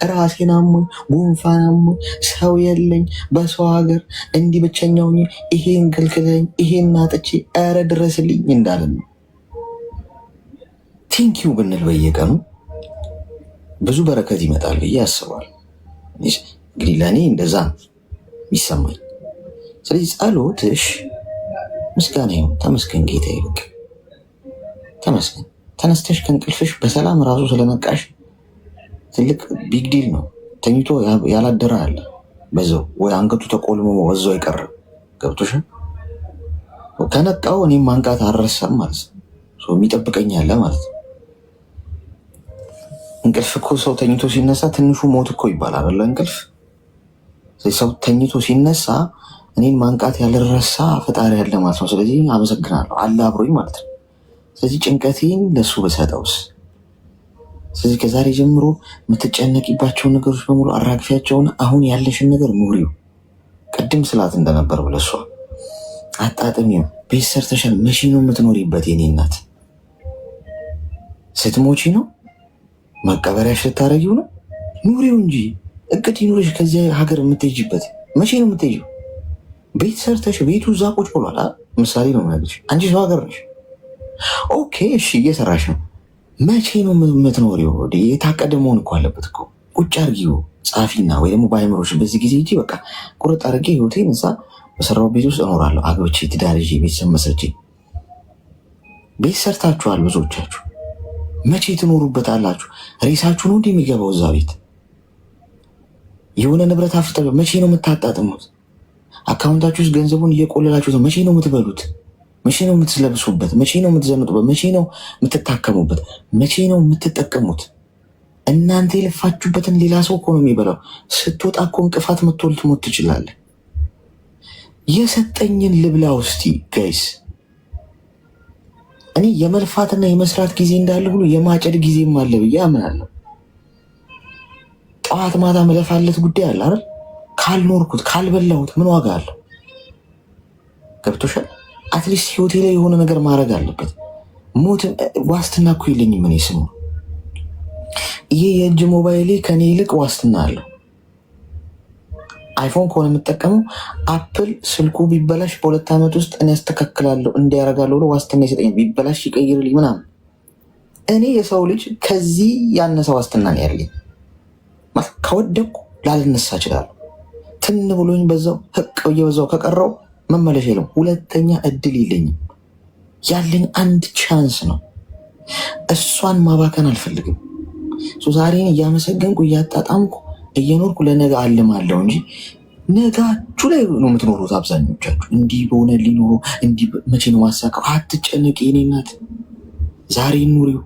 ራሴን አሞኝ፣ ጉንፋን አሞኝ፣ ሰው የለኝ በሰው ሀገር እንዲህ ብቸኛው፣ ይሄን ከልክለኝ፣ ይሄን አጥቼ፣ ኧረ ድረስልኝ እንዳለን ነው። ቴንኪው ብንል በየቀኑ ብዙ በረከት ይመጣል ብዬ አስባለሁ። እንግዲህ ለእኔ እንደዛ ነው የሚሰማኝ። ስለዚህ ጸሎትሽ ምስጋና ይሁን። ተመስገን ጌታ ይልቅ ተመስገን። ተነስተሽ ከእንቅልፍሽ በሰላም ራሱ ስለነቃሽ ትልቅ ቢግ ዲል ነው። ተኝቶ ያላደረ አለ በዛው፣ ወይ አንገቱ ተቆልሞ በዛው የቀረ ገብቶሻል። ከነቃው እኔም ማንቃት አልረሳም ማለት ነው። የሚጠብቀኝ አለ ማለት ነው። እንቅልፍ እኮ ሰው ተኝቶ ሲነሳ ትንሹ ሞት እኮ ይባላል አይደለ? እንቅልፍ ሰው ተኝቶ ሲነሳ እኔን ማንቃት ያልረሳ ፈጣሪ ያለ ማለት ነው። ስለዚህ አመሰግናለሁ አለ አብሮኝ ማለት ነው። ስለዚህ ጭንቀቴን ለሱ በሰጠውስ? ስለዚህ ከዛሬ ጀምሮ የምትጨነቂባቸውን ነገሮች በሙሉ አራግፊያቸውን አሁን ያለሽን ነገር ኑሪው። ቅድም ስላት እንደነበር ብለሷ አጣጥሚው። ቤት ሰርተሻል፣ መቼ ነው የምትኖሪበት? የኔ እናት ስትሞቺ ነው መቀበሪያሽ ልታረጊው ነው? ኑሪው እንጂ እቅድ ይኑርሽ። ከዚያ ሀገር የምትሄጂበት መቼ ነው የምትሄጂው? ቤት ሰርተሽ ቤቱ እዛ ቁጭ ብሏል። ምሳሌ ነው ማለት አንቺ ሰው ሀገር ነሽ። ኦኬ እሺ፣ እየሰራሽ ነው። መቼ ነው የምትኖሪው? የታቀደ መሆን እኮ አለበት እኮ። ቁጭ አርጊው ጻፊና፣ ወይ ደግሞ በአይምሮሽ በዚህ ጊዜ እንጂ በቃ ቁርጥ አድርጌ ህይወቴን እዛ በሰራው ቤት ውስጥ እኖራለሁ፣ አግብቼ ትዳር ይዤ ቤተሰብ መስርቼ። ቤት ሰርታችኋል ብዙዎቻችሁ። መቼ ትኖሩበት አላችሁ? ሬሳችሁ ነው እንዲህ የሚገባው እዛ ቤት። የሆነ ንብረት አፍርጠ መቼ ነው የምታጣጥሙት? አካውንታችሁ ውስጥ ገንዘቡን እየቆለላችሁት መቼ ነው የምትበሉት? መቼ ነው የምትለብሱበት? መቼ ነው የምትዘንጡበት? መቼ ነው የምትታከሙበት? መቼ ነው የምትጠቀሙት? እናንተ የለፋችሁበትን ሌላ ሰው እኮ ነው የሚበላው። ስትወጣ እኮ እንቅፋት መጥቶ ልትሞት ትችላለህ። የሰጠኝን ልብላ ውስቲ ጋይስ። እኔ የመልፋትና የመስራት ጊዜ እንዳለ ሁሉ የማጨድ ጊዜም አለ ብዬ አምናለሁ። ጠዋት ማታ መለፋለት ጉዳይ አለ አይደል? ካልኖርኩት ካልበላሁት ምን ዋጋ አለው? ገብቶሻል? አትሊስት ህይወቴ ላይ የሆነ ነገር ማድረግ አለበት። ሞት ዋስትና እኮ የለኝም እኔ ስሙ። ይሄ የእጅ ሞባይሌ ከኔ ይልቅ ዋስትና አለው። አይፎን ከሆነ የምጠቀመው አፕል ስልኩ ቢበላሽ በ2 ዓመት ውስጥ እኔ ያስተካክላለሁ እንዲያረጋለሁ ብሎ ዋስትና ይሰጠኝ። ቢበላሽ ይቀይርልኝ ምናምን። እኔ የሰው ልጅ ከዚህ ያነሰ ዋስትና ነው ያለኝ። ከወደኩ ላልነሳ እችላለሁ። ትን ብሎኝ በዛው ህቅ ብዬ በዛው ከቀረው መመለሻ የለም። ሁለተኛ እድል የለኝም። ያለኝ አንድ ቻንስ ነው። እሷን ማባከን አልፈልግም። ዛሬን እያመሰገንኩ እያጣጣምኩ እየኖርኩ ለነገ አልማለሁ እንጂ ነጋችሁ ላይ ነው የምትኖሩት አብዛኞቻችሁ። እንዲህ በሆነ ሊኖሩ እንዲህ መቼ ነው ማሳካው? አትጨነቂ የኔ እናት፣ ዛሬ ኑሪው።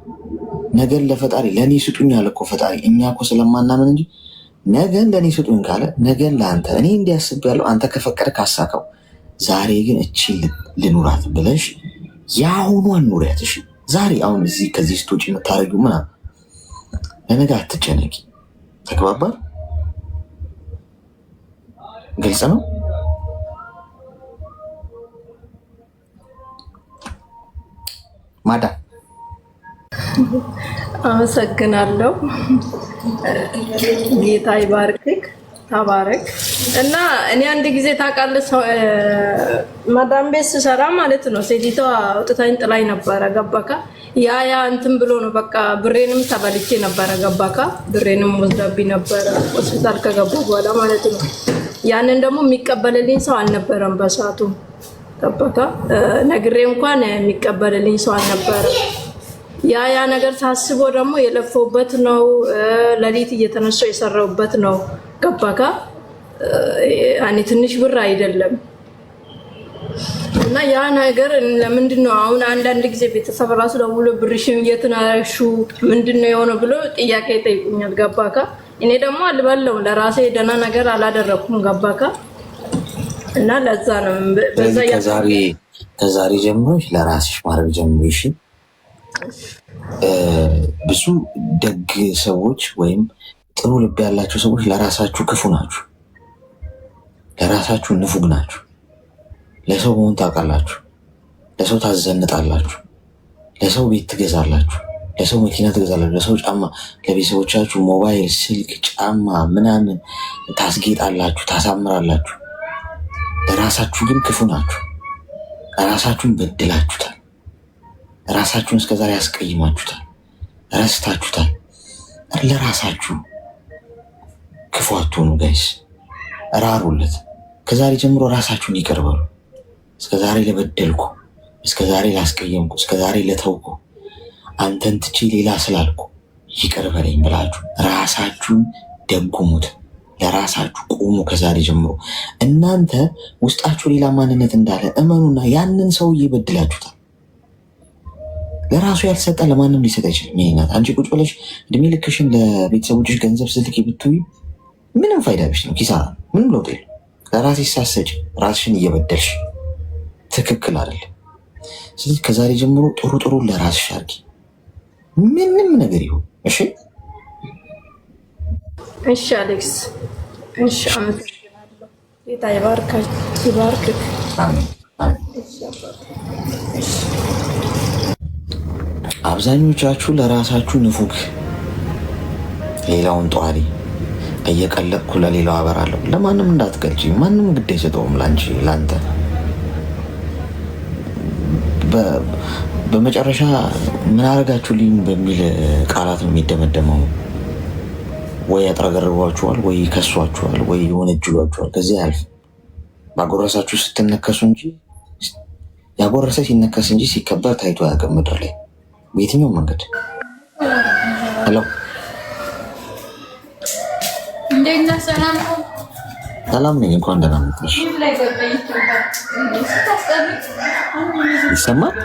ነገን ለፈጣሪ ለእኔ ስጡኝ አለ እኮ ፈጣሪ። እኛ እኮ ስለማናምን እንጂ ነገን ለእኔ ስጡኝ ካለ ነገን ለአንተ እኔ እንዲያስብ ያለው አንተ ከፈቀደ ካሳካው። ዛሬ ግን እቺ ልኑራት ብለሽ የአሁኗን ኑሪያትሽ ዛሬ። አሁን እዚህ ከዚህ ስትወጪ የምታደርጊው ምናምን ለነገ አትጨነቂ። ተግባባል? ግልጽ ነው። ማዳ አመሰግናለሁ። ጌታ ይባርክክ፣ ተባረክ። እና እኔ አንድ ጊዜ ታውቃለህ፣ ማዳም ቤት ስሰራ ማለት ነው ሴቲቷ አውጥታኝ ጥላኝ ነበረ። ገባካ? ያ እንትን ብሎ ነው በቃ ብሬንም ተበልቼ ነበረ። ገባካ? ብሬንም ወስዳብኝ ነበረ ሆስፒታል ከገባ በኋላ ማለት ነው። ያንን ደግሞ የሚቀበልልኝ ሰው አልነበረም በሰዓቱ። ገባካ? ነግሬ እንኳን የሚቀበልልኝ ሰው አልነበረም። ያ ነገር ሳስቦ ደግሞ የለፈውበት ነው። ለሊት እየተነሳው የሰራውበት ነው። ገባካ? እኔ ትንሽ ብር አይደለም። እና ያ ነገር ለምንድን ነው አሁን አንዳንድ ጊዜ ቤተሰብ ራሱ ደውሎ ብርሽን የት ነሽ ምንድን ነው የሆነ ብሎ ጥያቄ ይጠይቁኛል። ገባካ? እኔ ደግሞ አልበለው ለራሴ ደህና ነገር አላደረኩም። ገባካ? እና ለዛ ነው በዛ ከዛሬ ጀምሮ ለራስሽ ማድረግ ጀምሪሽ። ብዙ ደግ ሰዎች ወይም ጥሩ ልብ ያላቸው ሰዎች ለራሳችሁ ክፉ ናችሁ፣ ለራሳችሁ ንፉግ ናችሁ። ለሰው መሆን ታውቃላችሁ፣ ለሰው ታዘንጣላችሁ፣ ለሰው ቤት ትገዛላችሁ፣ ለሰው መኪና ትገዛላችሁ፣ ለሰው ጫማ፣ ለቤተሰቦቻችሁ ሞባይል፣ ስልክ፣ ጫማ ምናምን ታስጌጣላችሁ፣ ታሳምራላችሁ። ለራሳችሁ ግን ክፉ ናችሁ። ራሳችሁን በድላችሁታል። ራሳችሁን እስከዛሬ ያስቀይማችሁታል፣ ረስታችሁታል። ለራሳችሁ ክፉ አትሆኑ ጋይስ፣ ራሩለት። ከዛሬ ጀምሮ ራሳችሁን ይቅር በሉ። እስከዛሬ ለበደልኩ፣ እስከዛሬ ላስቀየምኩ፣ እስከዛሬ ለተውኩ፣ አንተን ትቼ ሌላ ስላልኩ ይቅር በለኝ ብላችሁ ራሳችሁን ደጉሙት። ለራሳችሁ ቁሙ። ከዛሬ ጀምሮ እናንተ ውስጣችሁ ሌላ ማንነት እንዳለ እመኑና ያንን ሰውዬ በድላችሁታል። ለራሱ ያልሰጠ ለማንም ሊሰጥ አይችልም። ይሄናት አንቺ ቁጭ ብለሽ እድሜ ልክሽን ለቤተሰቦችሽ ገንዘብ ስትልኪ ብትውይ ምንም ፋይዳ ቢስ ነው፣ ኪሳራ ነው፣ ምንም ለውጥ የለም። ለራስሽ ሳትሰጪ ራስሽን እየበደልሽ ትክክል አይደለም። ስለዚህ ከዛሬ ጀምሮ ጥሩ ጥሩ ለራስሽ አድርጊ፣ ምንም ነገር ይሁን። እሺ እሺ አሌክስ፣ እሺ አመሰግናለሁ። ጌታ ይባርክህ። አሜን። አብዛኞቻችሁ ለራሳችሁ ንፉግ፣ ሌላውን ጧሪ እየቀለጥኩ ለሌላው አበራለሁ። ለማንም እንዳትገልጪ፣ ማንም ግድ አይሰጠውም ላንቺ ላንተ። በመጨረሻ ምን አደረጋችሁልኝ በሚል ቃላት ነው የሚደመደመው። ወይ ያጥረገርቧችኋል፣ ወይ ከሷችኋል፣ ወይ ይወነጅሏችኋል። ከዚህ ያልፍ ባጎረሳችሁ ስትነከሱ እንጂ ያጎረሰ ሲነከስ እንጂ ሲከበር ታይቶ አያውቅም ምድር ላይ በየትኛው መንገድ። ሄሎ ሰላም ነኝ። እንኳን ደህና መጣሽ። ይሰማል?